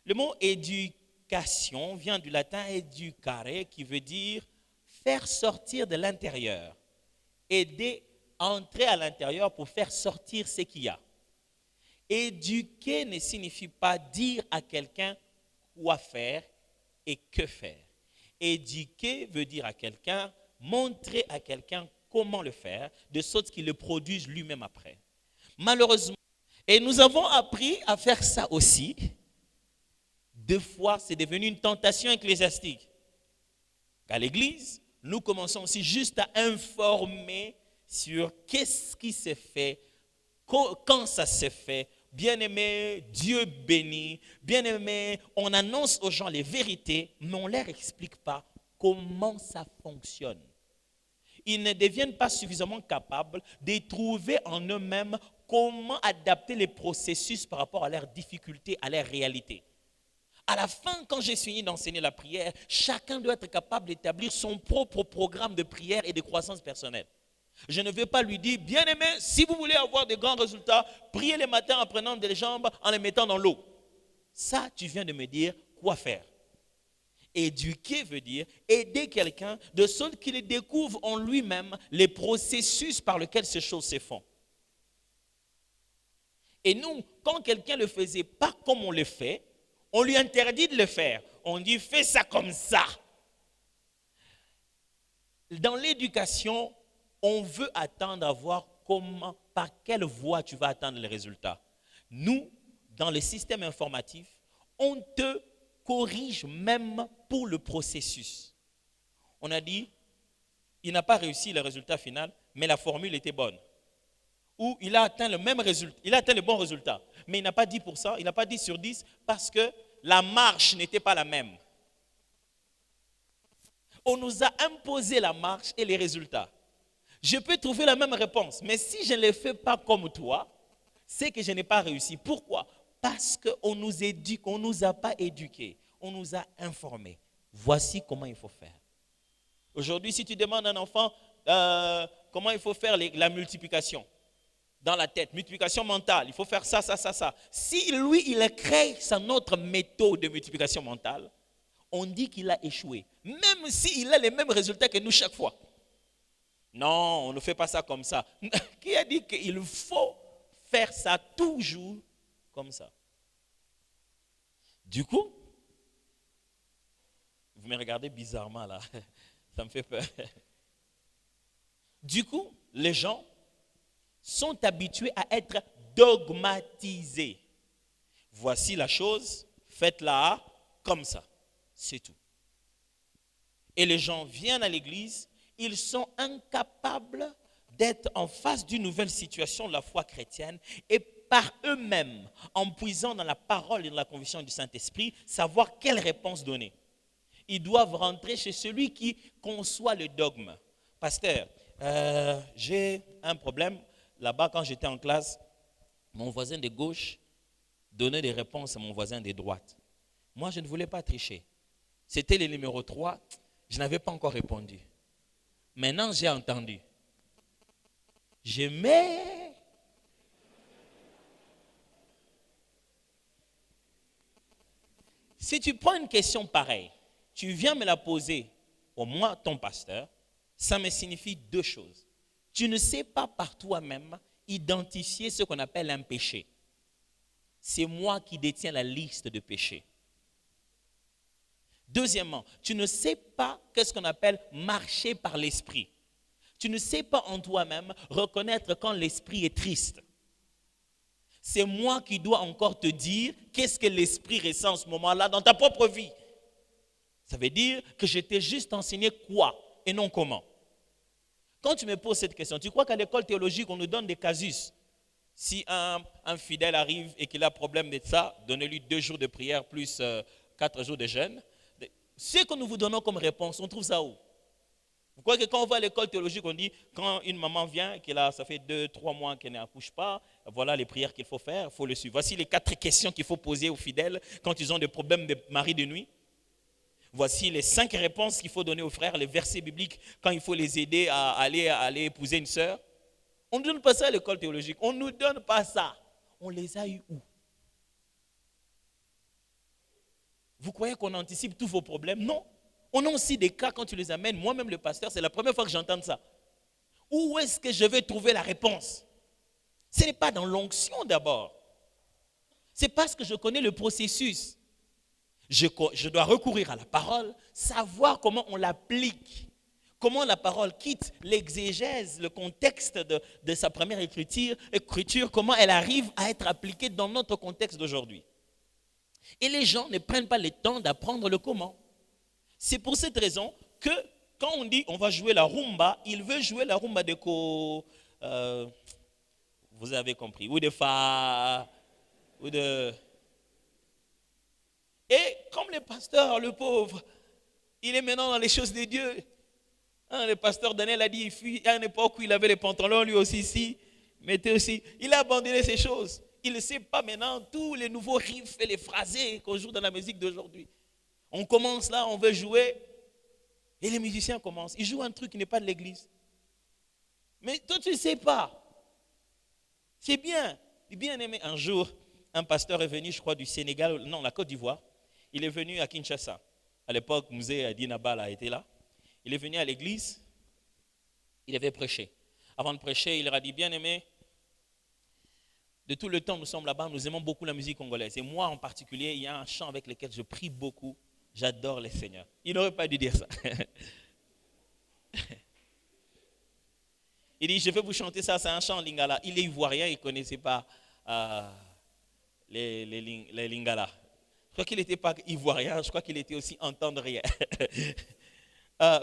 Le mot éducation vient du latin educare, qui veut dire faire sortir de l'intérieur, aider à entrer à l'intérieur pour faire sortir ce qu'il y a. Éduquer ne signifie pas dire à quelqu'un quoi faire et que faire. Éduquer veut dire à quelqu'un, montrer à quelqu'un comment le faire, de sorte qu'il le produise lui-même après. Malheureusement, et nous avons appris à faire ça aussi, deux fois, c'est devenu une tentation ecclésiastique. À l'église, nous commençons aussi juste à informer sur qu'est-ce qui se fait, quand ça se fait. Bien-aimé, Dieu bénit. Bien-aimé, on annonce aux gens les vérités, mais on ne leur explique pas comment ça fonctionne. ils ne deviennent pas suffisamment capables de trouver en eux-mêmes comment adapter les processus par rapport à leurs difficultés, à leurs réalités. À la fin, quand j'ai fini d'enseigner la prière, chacun doit être capable d'établir son propre programme de prière et de croissance personnelle. Je ne vais pas lui dire, bien aimé, si vous voulez avoir de grands résultats, priez le matin en prenant des jambes, en les mettant dans l'eau. Ça, tu viens de me dire quoi faire. Éduquer veut dire aider quelqu'un de sorte qu'il découvre en lui-même les processus par lesquels ces choses se font. Et nous, quand quelqu'un ne le faisait pas comme on le fait, on lui interdit de le faire. On dit, fais ça comme ça. Dans l'éducation, on veut attendre à voir comment, par quelle voie tu vas atteindre les résultats. Nous, dans le système informatif, on te corrige même pour le processus. On a dit, il n'a pas réussi le résultat final, mais la formule était bonne. Ou il a atteint le même résultat, il a atteint le bon résultat, mais il n'a pas 10%, il n'a pas 10 sur 10 parce que la marche n'était pas la même. On nous a imposé la marche et les résultats. Je peux trouver la même réponse, mais si je ne le fais pas comme toi, c'est que je n'ai pas réussi. Pourquoi? Parce qu'on nous éduque, on ne nous a pas éduqués, on nous a informés. Voici comment il faut faire. Aujourd'hui, si tu demandes à un enfant comment il faut faire la multiplication, dans la tête, multiplication mentale, il faut faire ça, ça, ça, ça. Si lui, il crée sa autre méthode de multiplication mentale, on dit qu'il a échoué, même s'il a les mêmes résultats que nous chaque fois. Non, on ne fait pas ça comme ça. Qui a dit qu'il faut faire ça toujours comme ça? Du coup, vous me regardez bizarrement là, ça me fait peur. Du coup, les gens sont habitués à être dogmatisés. Voici la chose, faites-la comme ça, c'est tout. Et les gens viennent à l'église, ils sont incapables d'être en face d'une nouvelle situation de la foi chrétienne et par eux-mêmes, en puisant dans la parole et dans la conviction du Saint-Esprit, savoir quelle réponse donner. Ils doivent rentrer chez celui qui conçoit le dogme. Pasteur, j'ai un problème. Là-bas, quand j'étais en classe, mon voisin de gauche donnait des réponses à mon voisin de droite. Moi, je ne voulais pas tricher. C'était le numéro 3, je n'avais pas encore répondu. Maintenant, j'ai entendu. Je mets. Si tu prends une question pareille, tu viens me la poser, au moins ton pasteur, ça me signifie deux choses. Tu ne sais pas par toi-même identifier ce qu'on appelle un péché. C'est moi qui détiens la liste de péchés. Deuxièmement, tu ne sais pas qu'est-ce qu'on appelle marcher par l'esprit. Tu ne sais pas en toi-même reconnaître quand l'esprit est triste. C'est moi qui dois encore te dire qu'est-ce que l'esprit ressent en ce moment-là dans ta propre vie. Ça veut dire que je t'ai juste enseigné quoi et non comment. Quand tu me poses cette question, tu crois qu'à l'école théologique, on nous donne des casus? Si un fidèle arrive et qu'il a problème de ça, donnez-lui 2 jours de prière plus 4 jours de jeûne. Ce que nous vous donnons comme réponse, on trouve ça où? Vous croyez que quand on va à l'école théologique, on dit, quand une maman vient, ça fait 2-3 mois qu'elle n'accouche pas, voilà les prières qu'il faut faire, il faut le suivre. Voici les 4 questions qu'il faut poser aux fidèles quand ils ont des problèmes de mari de nuit. Voici les 5 réponses qu'il faut donner aux frères, les versets bibliques quand il faut les aider à aller épouser une sœur. On ne donne pas ça à l'école théologique. On ne nous donne pas ça. On les a eu où? Vous croyez qu'on anticipe tous vos problèmes? Non. On a aussi des cas quand tu les amènes. Moi-même, le pasteur, c'est la première fois que j'entends ça. Où est-ce que je vais trouver la réponse? Ce n'est pas dans l'onction d'abord. C'est parce que je connais le processus. Je dois recourir à la parole, savoir comment on l'applique. Comment la parole quitte l'exégèse, le contexte de sa première écriture, comment elle arrive à être appliquée dans notre contexte d'aujourd'hui. Et les gens ne prennent pas le temps d'apprendre le comment. C'est pour cette raison que quand on dit on va jouer la rumba, il veut jouer la rumba de vous avez compris, ou de fa, ou de... Et comme le pasteur, le pauvre, il est maintenant dans les choses de Dieu. Le pasteur Daniel a dit, il fut à une époque où il avait les pantalons, lui aussi ici, mettait aussi. Il a abandonné ces choses. Il ne sait pas maintenant tous les nouveaux riffs et les phrasés qu'on joue dans la musique d'aujourd'hui. On commence là, on veut jouer, et les musiciens commencent. Ils jouent un truc qui n'est pas de l'église. Mais toi, tu ne sais pas. C'est bien. Bien aimé. Un jour, un pasteur est venu, je crois, du Sénégal, non, la Côte d'Ivoire. Il est venu à Kinshasa. À l'époque, Musée Adinabal a été là. Il est venu à l'église. Il avait prêché. Avant de prêcher, il leur a dit, bien aimé, de tout le temps nous sommes là-bas, nous aimons beaucoup la musique congolaise. Et moi en particulier, il y a un chant avec lequel je prie beaucoup. J'adore les Seigneurs. Il n'aurait pas dû dire ça. Il dit, je vais vous chanter ça, c'est un chant en lingala. Il est ivoirien, il ne connaissait pas les lingala. Je crois qu'il n'était pas ivoirien, je crois qu'il était aussi entendrien.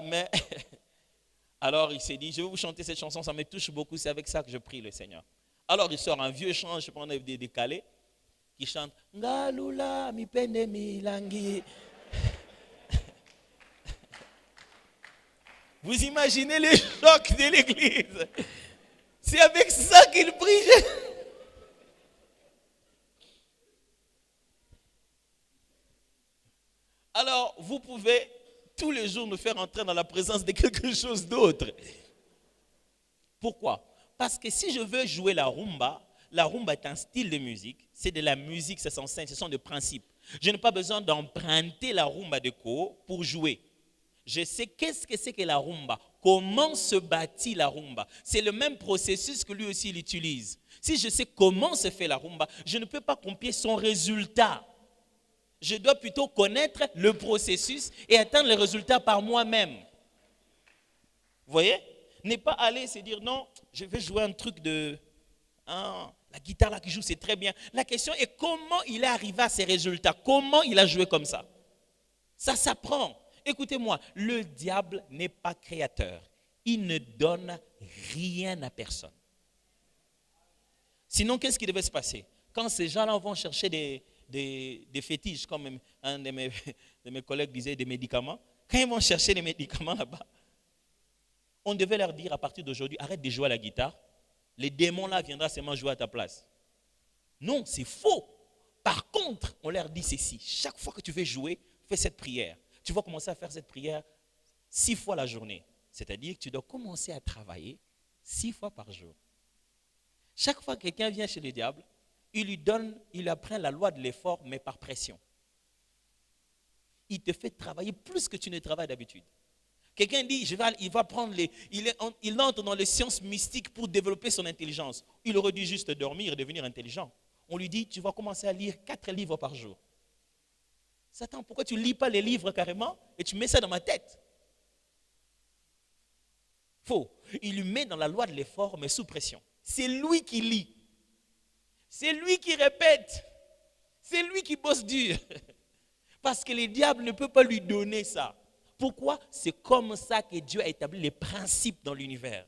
Mais alors il s'est dit, je vais vous chanter cette chanson, ça me touche beaucoup, c'est avec ça que je prie le Seigneur. Alors il sort un vieux chant, je pense des décalés, qui chante Ngalula mi pende mi langi. Vous imaginez le choc de l'église. C'est avec ça qu'il prie. Alors, vous pouvez tous les jours nous faire entrer dans la présence de quelque chose d'autre. Pourquoi? Parce que si je veux jouer la rumba est un style de musique, c'est de la musique, ça s'enseigne, ce sont des principes. Je n'ai pas besoin d'emprunter la rumba de Ko pour jouer. Je sais qu'est-ce que c'est que la rumba, comment se bâtit la rumba. C'est le même processus que lui aussi il utilise. Si je sais comment se fait la rumba, je ne peux pas copier son résultat. Je dois plutôt connaître le processus et atteindre le résultat par moi-même. Vous voyez? N'est pas aller se dire non, je vais jouer un truc de... la guitare là qui joue, c'est très bien. La question est comment il est arrivé à ces résultats. Comment il a joué comme ça. Ça s'apprend. Écoutez-moi, le diable n'est pas créateur. Il ne donne rien à personne. Sinon, qu'est-ce qui devait se passer? Quand ces gens-là vont chercher des fétiches, comme un de mes collègues disait, des médicaments, quand ils vont chercher les médicaments là-bas, on devait leur dire à partir d'aujourd'hui, arrête de jouer à la guitare, les démons là viendront seulement jouer à ta place. Non, c'est faux. Par contre, on leur dit ceci, chaque fois que tu veux jouer, fais cette prière. Tu vas commencer à faire cette prière 6 fois la journée. C'est-à-dire que tu dois commencer à travailler 6 fois par jour. Chaque fois que quelqu'un vient chez le diable, il apprend la loi de l'effort, mais par pression. Il te fait travailler plus que tu ne travailles d'habitude. Quelqu'un dit, il va prendre il entre dans les sciences mystiques pour développer son intelligence. Il aurait dû juste dormir et devenir intelligent. On lui dit, tu vas commencer à lire 4 livres par jour. Satan, pourquoi tu ne lis pas les livres carrément et tu mets ça dans ma tête? Faux. Il lui met dans la loi de l'effort, mais sous pression. C'est lui qui lit. C'est lui qui répète. C'est lui qui bosse dur. Parce que le diable ne peut pas lui donner ça. Pourquoi? C'est comme ça que Dieu a établi les principes dans l'univers.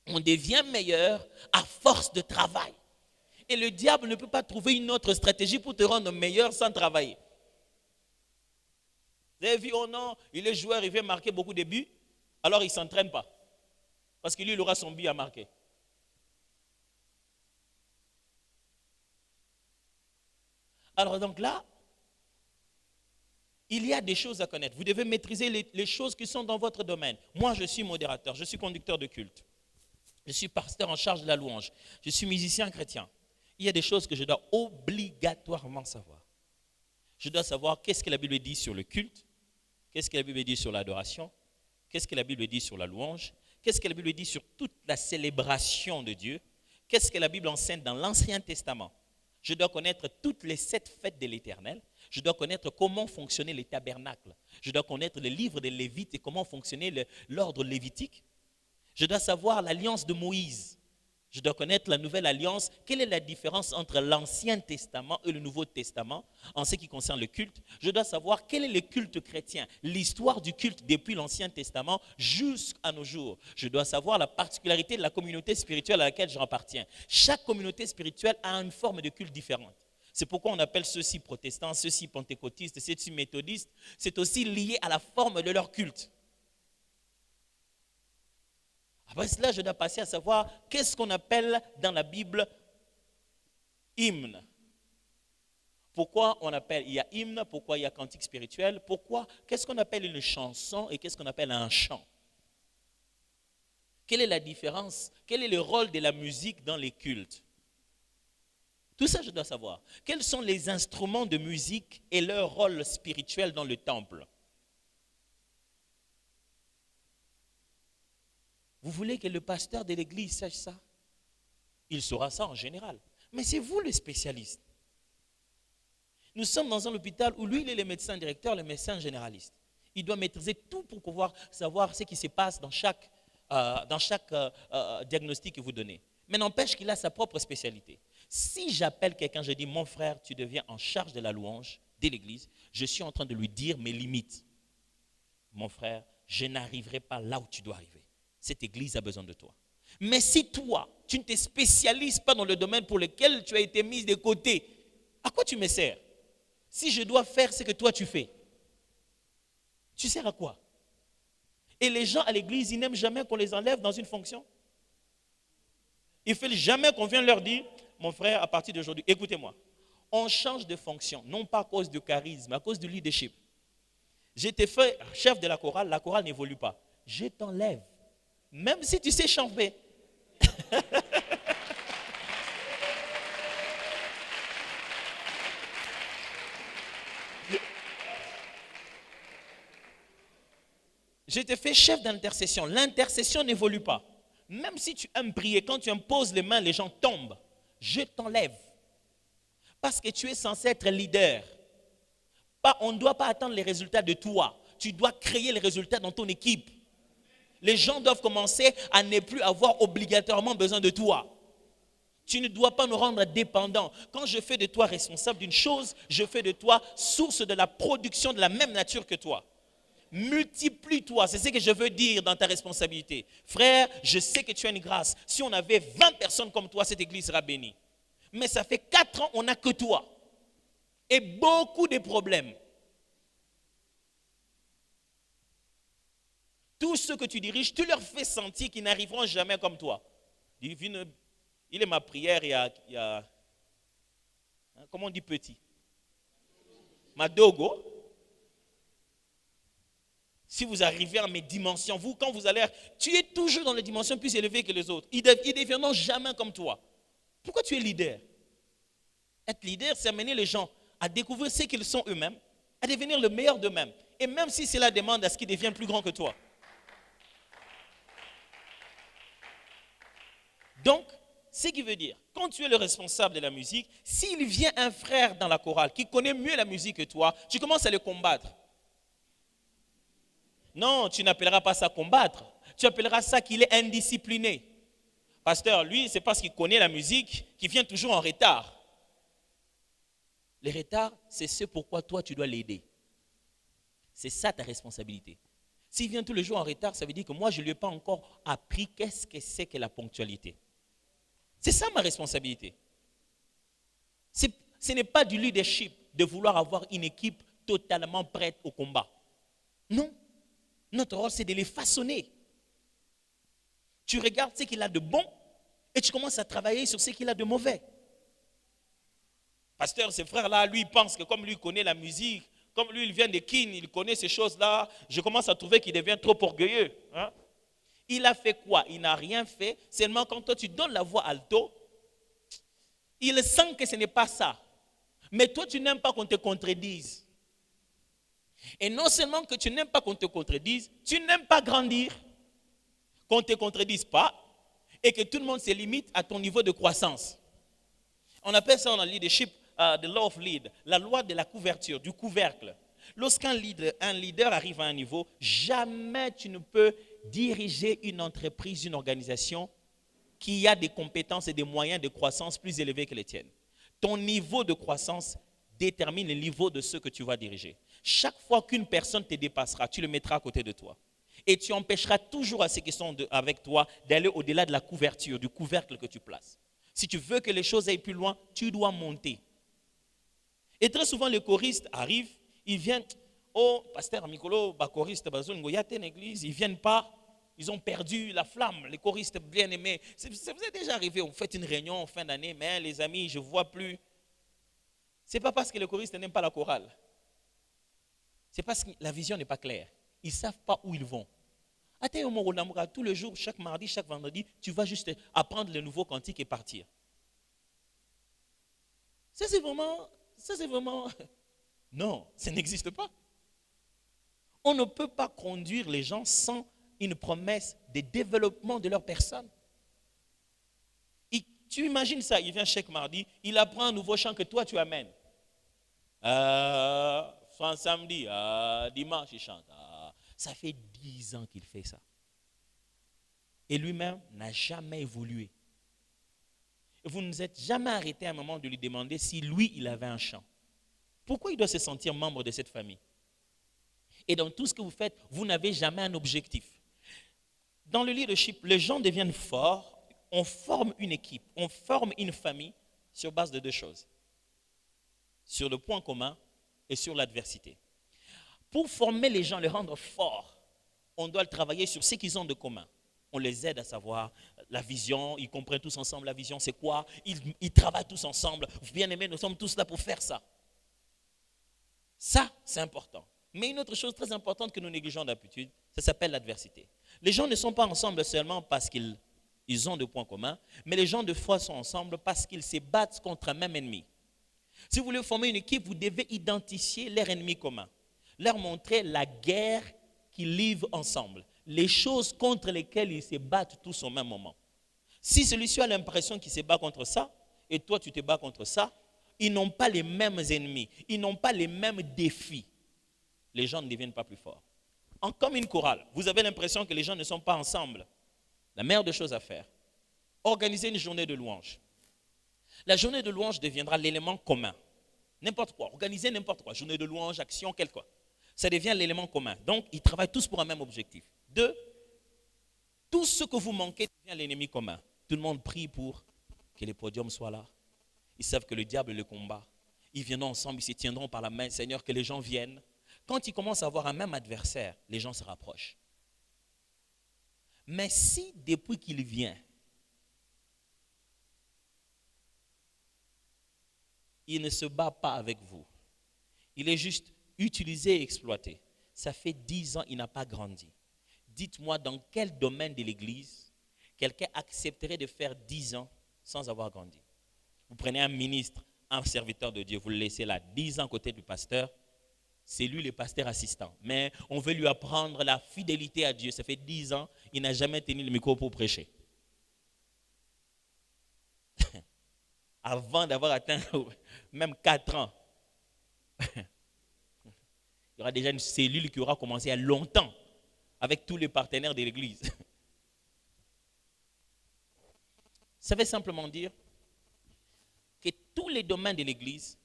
On devient meilleur à force de travail. Et le diable ne peut pas trouver une autre stratégie pour te rendre meilleur sans travailler. Vous avez vu, oh non, il est joueur, il veut marquer beaucoup de buts, alors il ne s'entraîne pas. Parce que lui, il aura son but à marquer. Alors donc là, il y a des choses à connaître. Vous devez maîtriser les choses qui sont dans votre domaine. Moi, je suis modérateur, je suis conducteur de culte. Je suis pasteur en charge de la louange. Je suis musicien chrétien. Il y a des choses que je dois obligatoirement savoir. Je dois savoir qu'est-ce que la Bible dit sur le culte, qu'est-ce que la Bible dit sur l'adoration, qu'est-ce que la Bible dit sur la louange, qu'est-ce que la Bible dit sur toute la célébration de Dieu, qu'est-ce que la Bible enseigne dans l'Ancien Testament. Je dois connaître toutes les 7 fêtes de l'Éternel. Je dois connaître comment fonctionnaient les tabernacles. Je dois connaître le livre des Lévites et comment fonctionnait l'ordre lévitique. Je dois savoir l'alliance de Moïse. Je dois connaître la nouvelle alliance. Quelle est la différence entre l'Ancien Testament et le Nouveau Testament en ce qui concerne le culte? Je dois savoir quel est le culte chrétien, l'histoire du culte depuis l'Ancien Testament jusqu'à nos jours. Je dois savoir la particularité de la communauté spirituelle à laquelle j'appartiens. Chaque communauté spirituelle a une forme de culte différente. C'est pourquoi on appelle ceux-ci protestants, ceux-ci pentecôtistes, ceux-ci méthodistes. C'est aussi lié à la forme de leur culte. Après cela, je dois passer à savoir qu'est-ce qu'on appelle dans la Bible hymne. Pourquoi on appelle, il y a hymne, pourquoi il y a cantique spirituel, pourquoi, qu'est-ce qu'on appelle une chanson et qu'est-ce qu'on appelle un chant? Quelle est la différence? Quel est le rôle de la musique dans les cultes? Tout ça, je dois savoir. Quels sont les instruments de musique et leur rôle spirituel dans le temple? Vous voulez que le pasteur de l'église sache ça? Il saura ça en général. Mais c'est vous le spécialiste. Nous sommes dans un hôpital où lui, il est le médecin directeur, le médecin généraliste. Il doit maîtriser tout pour pouvoir savoir ce qui se passe dans chaque diagnostic que vous donnez. Mais n'empêche qu'il a sa propre spécialité. Si j'appelle quelqu'un, je dis, mon frère, tu deviens en charge de la louange de l'église, je suis en train de lui dire mes limites. Mon frère, je n'arriverai pas là où tu dois arriver. Cette église a besoin de toi. Mais si toi, tu ne te spécialises pas dans le domaine pour lequel tu as été mis de côté, à quoi tu me sers? Si je dois faire ce que toi tu fais, tu sers à quoi? Et les gens à l'église, ils n'aiment jamais qu'on les enlève dans une fonction. Il ne faut jamais qu'on vienne leur dire, mon frère, à partir d'aujourd'hui, écoutez-moi, on change de fonction, non pas à cause du charisme, à cause du leadership. J'étais fait chef de la chorale n'évolue pas. Je t'enlève, même si tu sais chanter. Je te fais chef d'intercession. L'intercession n'évolue pas. Même si tu aimes prier, quand tu imposes les mains, les gens tombent. Je t'enlève. Parce que tu es censé être leader. On ne doit pas attendre les résultats de toi. Tu dois créer les résultats dans ton équipe. Les gens doivent commencer à ne plus avoir obligatoirement besoin de toi. Tu ne dois pas nous rendre dépendants. Quand je fais de toi responsable d'une chose, je fais de toi source de la production de la même nature que toi. Multiplie-toi, c'est ce que je veux dire dans ta responsabilité. Frère, je sais que tu as une grâce. Si on avait 20 personnes comme toi, cette église sera bénie. Mais ça fait 4 ans, on n'a que toi. Et beaucoup de problèmes. Tous ceux que tu diriges, tu leur fais sentir qu'ils n'arriveront jamais comme toi. Il est ma prière, il y a comment on dit petit? Madogo. Si vous arrivez à mes dimensions, vous, quand vous allez, tu es toujours dans les dimensions plus élevées que les autres. Ils ne deviendront jamais comme toi. Pourquoi tu es leader? Être leader, c'est amener les gens à découvrir ce qu'ils sont eux-mêmes, à devenir le meilleur d'eux-mêmes. Et même si cela demande à ce qu'ils deviennent plus grands que toi. Donc, ce qui veut dire, quand tu es le responsable de la musique, s'il vient un frère dans la chorale qui connaît mieux la musique que toi, tu commences à le combattre. Non, tu n'appelleras pas ça combattre. Tu appelleras ça qu'il est indiscipliné. Pasteur, lui, c'est parce qu'il connaît la musique qu'il vient toujours en retard. Le retard, c'est ce pourquoi toi, tu dois l'aider. C'est ça ta responsabilité. S'il vient tous les jours en retard, ça veut dire que moi, je ne lui ai pas encore appris qu'est-ce que c'est que la ponctualité. C'est ça ma responsabilité. Ce n'est pas du leadership de vouloir avoir une équipe totalement prête au combat. Non. Notre rôle, c'est de les façonner. Tu regardes ce qu'il a de bon et tu commences à travailler sur ce qu'il a de mauvais. Pasteur, ce frère-là, lui, il pense que comme lui connaît la musique, comme lui, il vient de Kin, il connaît ces choses-là, je commence à trouver qu'il devient trop orgueilleux. Hein? Il a fait quoi? Il n'a rien fait. Seulement quand toi, tu donnes la voix alto, il sent que ce n'est pas ça. Mais toi, tu n'aimes pas qu'on te contredise. Et non seulement que tu n'aimes pas qu'on te contredise, tu n'aimes pas grandir. Qu'on ne te contredise pas et que tout le monde se limite à ton niveau de croissance. On appelle ça dans le leadership the law of lead, la loi de la couverture, du couvercle. Lorsqu'un leader arrive à un niveau, jamais tu ne peux diriger une entreprise, une organisation qui a des compétences et des moyens de croissance plus élevés que les tiennes. Ton niveau de croissance détermine le niveau de ceux que tu vas diriger. Chaque fois qu'une personne te dépassera, tu le mettras à côté de toi. Et tu empêcheras toujours à ceux qui sont avec toi d'aller au-delà de la couverture, du couvercle que tu places. Si tu veux que les choses aillent plus loin, tu dois monter. Et très souvent, les choristes arrivent, ils viennent, oh, pasteur Mikolo, choriste, il y a une église, ils ne viennent pas, ils ont perdu la flamme, les choristes bien aimés. Ça vous est déjà arrivé, vous faites une réunion en fin d'année, mais les amis, je ne vois plus. Ce n'est pas parce que les choristes n'aiment pas la chorale. C'est parce que la vision n'est pas claire. Ils ne savent pas où ils vont. Tous les jours, chaque mardi, chaque vendredi, tu vas juste apprendre le nouveau cantique et partir. Ça c'est vraiment, non, ça n'existe pas. On ne peut pas conduire les gens sans une promesse de développement de leur personne. Tu imagines ça, il vient chaque mardi, il apprend un nouveau chant que toi tu amènes. Samedi, dimanche, il chante. Ça fait 10 ans qu'il fait ça. Et lui-même n'a jamais évolué. Vous ne vous êtes jamais arrêté à un moment de lui demander si lui, il avait un chant. Pourquoi il doit se sentir membre de cette famille? Et dans tout ce que vous faites, vous n'avez jamais un objectif. Dans le leadership, les gens deviennent forts, on forme une équipe, on forme une famille sur base de 2 choses. Sur le point commun et sur l'adversité. Pour former les gens, les rendre forts, on doit travailler sur ce qu'ils ont de commun. On les aide à savoir la vision, ils comprennent tous ensemble la vision, c'est quoi, ils travaillent tous ensemble. Bien aimés, nous sommes tous là pour faire ça. Ça, c'est important. Mais une autre chose très importante que nous négligeons d'habitude, ça s'appelle l'adversité. Les gens ne sont pas ensemble seulement parce qu'ils ont de points communs, mais les gens de foi sont ensemble parce qu'ils se battent contre un même ennemi. Si vous voulez former une équipe, vous devez identifier leur ennemi commun, leur montrer la guerre qu'ils livrent ensemble, les choses contre lesquelles ils se battent tous au même moment. Si celui-ci a l'impression qu'il se bat contre ça, et toi tu te bats contre ça, ils n'ont pas les mêmes ennemis, ils n'ont pas les mêmes défis. Les gens ne deviennent pas plus forts. Comme une chorale, vous avez l'impression que les gens ne sont pas ensemble. La meilleure des choses à faire, organiser une journée de louange. La journée de louange deviendra l'élément commun. N'importe quoi, organiser n'importe quoi, journée de louange, action, quelque quoi. Ça devient l'élément commun. Donc, ils travaillent tous pour un même objectif. 2, tout ce que vous manquez devient l'ennemi commun. Tout le monde prie pour que les podiums soient là. Ils savent que le diable le combat. Ils viendront ensemble, ils se tiendront par la main. Seigneur, que les gens viennent. Quand ils commencent à avoir un même adversaire, les gens se rapprochent. Mais si depuis qu'il vient, il ne se bat pas avec vous, il est juste utilisé et exploité, ça fait 10 ans, il n'a pas grandi. Dites-moi dans quel domaine de l'église quelqu'un accepterait de faire 10 ans sans avoir grandi. Vous prenez un ministre, un serviteur de Dieu, vous le laissez là 10 ans à côté du pasteur, c'est lui le pasteur assistant. Mais on veut lui apprendre la fidélité à Dieu. Ça fait 10 ans, il n'a jamais tenu le micro pour prêcher. Avant d'avoir atteint même 4 ans, il y aura déjà une cellule qui aura commencé il y a longtemps avec tous les partenaires de l'église. Ça veut simplement dire que tous les domaines de l'église,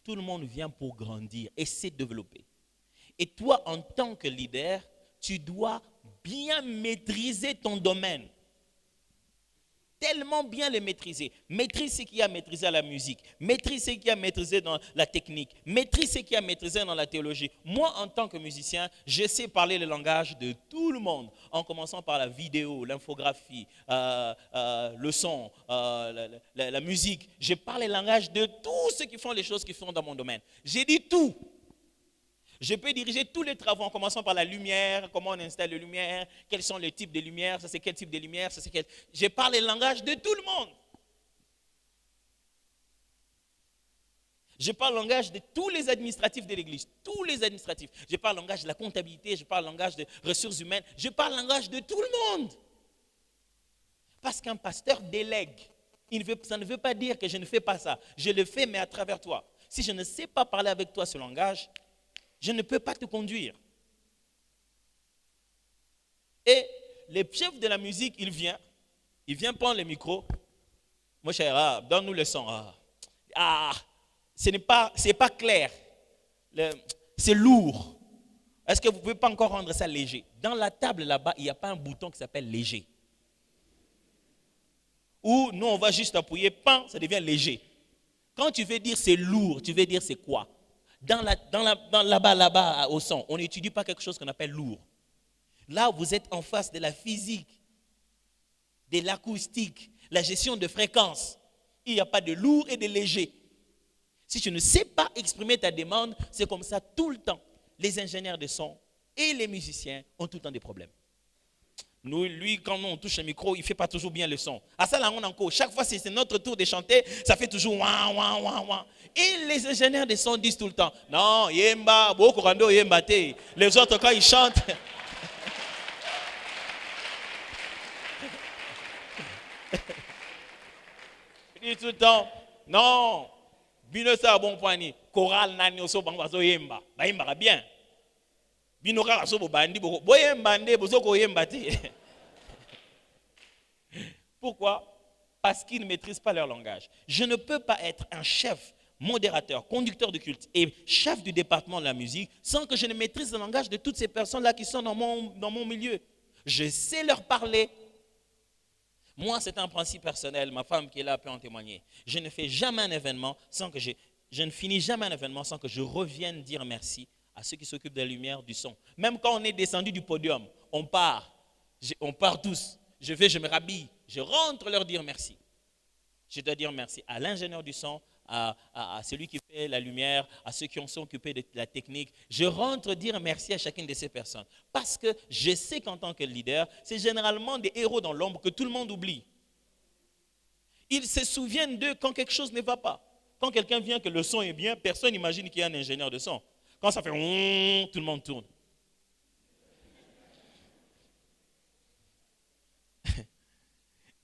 tout le monde vient pour grandir et se développer. Et toi, en tant que leader, tu dois bien maîtriser ton domaine. Tellement bien le maîtriser. Maîtrise ce qu'il y a à maîtriser à la musique. Maîtrise ce qu'il y a à maîtriser dans la technique. Maîtrise ce qu'il y a à maîtriser dans la théologie. Moi, en tant que musicien, je sais parler le langage de tout le monde. En commençant par la vidéo, l'infographie, le son, la musique. Je parle le langage de tous ceux qui font les choses qui font dans mon domaine. J'ai dit tout. Je peux diriger tous les travaux en commençant par la lumière, comment on installe la lumière, quels sont les types de lumière, ça c'est quel type de lumière, ça c'est quel... Je parle le langage de tout le monde. Je parle le langage de tous les administratifs de l'église, tous les administratifs. Je parle le langage de la comptabilité, je parle le langage des ressources humaines, je parle le langage de tout le monde. Parce qu'un pasteur délègue. Ça ne veut pas dire que je ne fais pas ça. Je le fais, mais à travers toi. Si je ne sais pas parler avec toi ce langage, je ne peux pas te conduire. Et le chef de la musique, il vient prendre le micro. Mon cher, donne-nous le son. C'est pas clair. C'est lourd. Est-ce que vous ne pouvez pas encore rendre ça léger? Dans la table là-bas, il n'y a pas un bouton qui s'appelle léger. Ou nous, on va juste appuyer, ça devient léger. Quand tu veux dire c'est lourd, tu veux dire c'est quoi? Là-bas, au son, on n'étudie pas quelque chose qu'on appelle lourd. Là, vous êtes en face de la physique, de l'acoustique, la gestion de fréquences. Il n'y a pas de lourd et de léger. Si tu ne sais pas exprimer ta demande, c'est comme ça tout le temps. Les ingénieurs de son et les musiciens ont tout le temps des problèmes. Nous, lui, quand on touche le micro, il ne fait pas toujours bien le son. À ça, là, on encore. Chaque fois, c'est notre tour de chanter, ça fait toujours ouin, ouin, ouin, ouin. Et les ingénieurs de son disent tout le temps, non, yemba, beaucoup rando, yemba te. Les autres, quand ils chantent, ils disent tout le temps, non, bino sa bon point, choral nani oso bangwazo yemba, ba yemba bien. Bino kaka so bo bandi bo yemba nde bozo ko yemba te. Pourquoi? Parce qu'ils ne maîtrisent pas leur langage. Je ne peux pas être un chef, modérateur, conducteur de culte et chef du département de la musique sans que je ne maîtrise le langage de toutes ces personnes-là qui sont dans mon milieu. Je sais leur parler. Moi, c'est un principe personnel. Ma femme qui est là peut en témoigner. Je ne fais jamais un événement sans que je ne finis jamais un événement sans que je revienne dire merci à ceux qui s'occupent de la lumière, du son. Même quand on est descendu du podium, on part tous. Je me rhabille, je rentre leur dire merci. Je dois dire merci à l'ingénieur du son, à celui qui fait la lumière, à ceux qui sont occupés de la technique. Je rentre dire merci à chacune de ces personnes. Parce que je sais qu'en tant que leader, c'est généralement des héros dans l'ombre que tout le monde oublie. Ils se souviennent d'eux quand quelque chose ne va pas. Quand quelqu'un vient que le son est bien, personne n'imagine qu'il y a un ingénieur de son. Quand ça fait tout le monde tourne.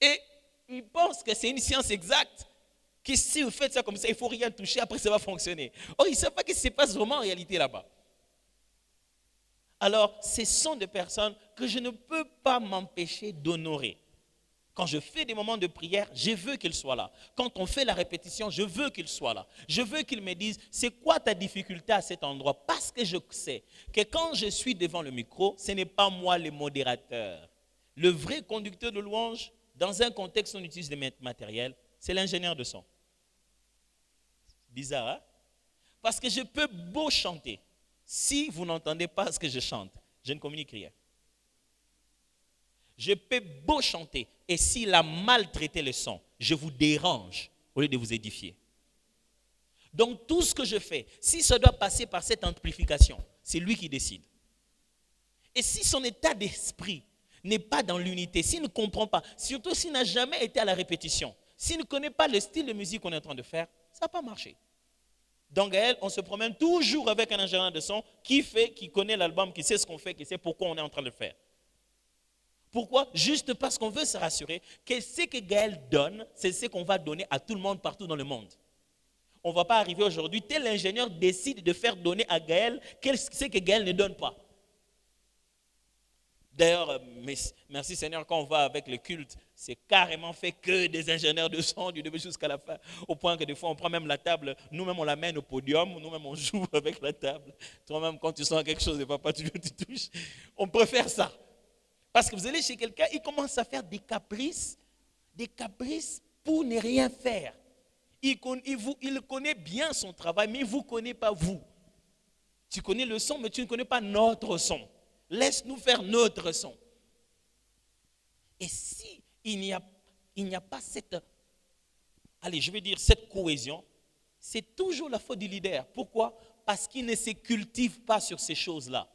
Et ils pensent que c'est une science exacte, que si vous faites ça comme ça, il ne faut rien toucher, après ça va fonctionner. Or, ils ne savent pas ce qui se passe vraiment en réalité là-bas. Alors, ce sont des personnes que je ne peux pas m'empêcher d'honorer. Quand je fais des moments de prière, je veux qu'ils soient là. Quand on fait la répétition, je veux qu'ils soient là. Je veux qu'ils me disent, c'est quoi ta difficulté à cet endroit? Parce que je sais que quand je suis devant le micro, ce n'est pas moi le modérateur. Le vrai conducteur de louange, dans un contexte où on utilise des matériels, c'est l'ingénieur de son. Bizarre, hein? Parce que je peux beau chanter. Si vous n'entendez pas ce que je chante, je ne communique rien. Je peux beau chanter. Et s'il a maltraité le son, je vous dérange au lieu de vous édifier. Donc tout ce que je fais, si ça doit passer par cette amplification, c'est lui qui décide. Et si son état d'esprit n'est pas dans l'unité, s'il ne comprend pas, surtout s'il n'a jamais été à la répétition, s'il ne connaît pas le style de musique qu'on est en train de faire, ça ne va pas marcher. Dans Gaël, on se promène toujours avec un ingénieur de son qui connaît l'album, qui sait ce qu'on fait, qui sait pourquoi on est en train de le faire. Pourquoi? Juste parce qu'on veut se rassurer que ce que Gaël donne, c'est ce qu'on va donner à tout le monde partout dans le monde. On ne va pas arriver aujourd'hui, tel ingénieur décide de faire donner à Gaël ce que Gaël ne donne pas. D'ailleurs, merci Seigneur, quand on va avec le culte, c'est carrément fait que des ingénieurs de son du début jusqu'à la fin. Au point que des fois, on prend même la table, nous-mêmes on l'amène au podium, nous-mêmes on joue avec la table. Toi-même, quand tu sens quelque chose de papa, tu touches. On préfère ça. Parce que vous allez chez quelqu'un, il commence à faire des caprices pour ne rien faire. Il connaît bien son travail, mais il ne vous connaît pas vous. Tu connais le son, mais tu ne connais pas notre son. Laisse-nous faire notre son. Et si il n'y a pas cette cohésion, c'est toujours la faute du leader. Pourquoi? Parce qu'il ne se cultive pas sur ces choses-là.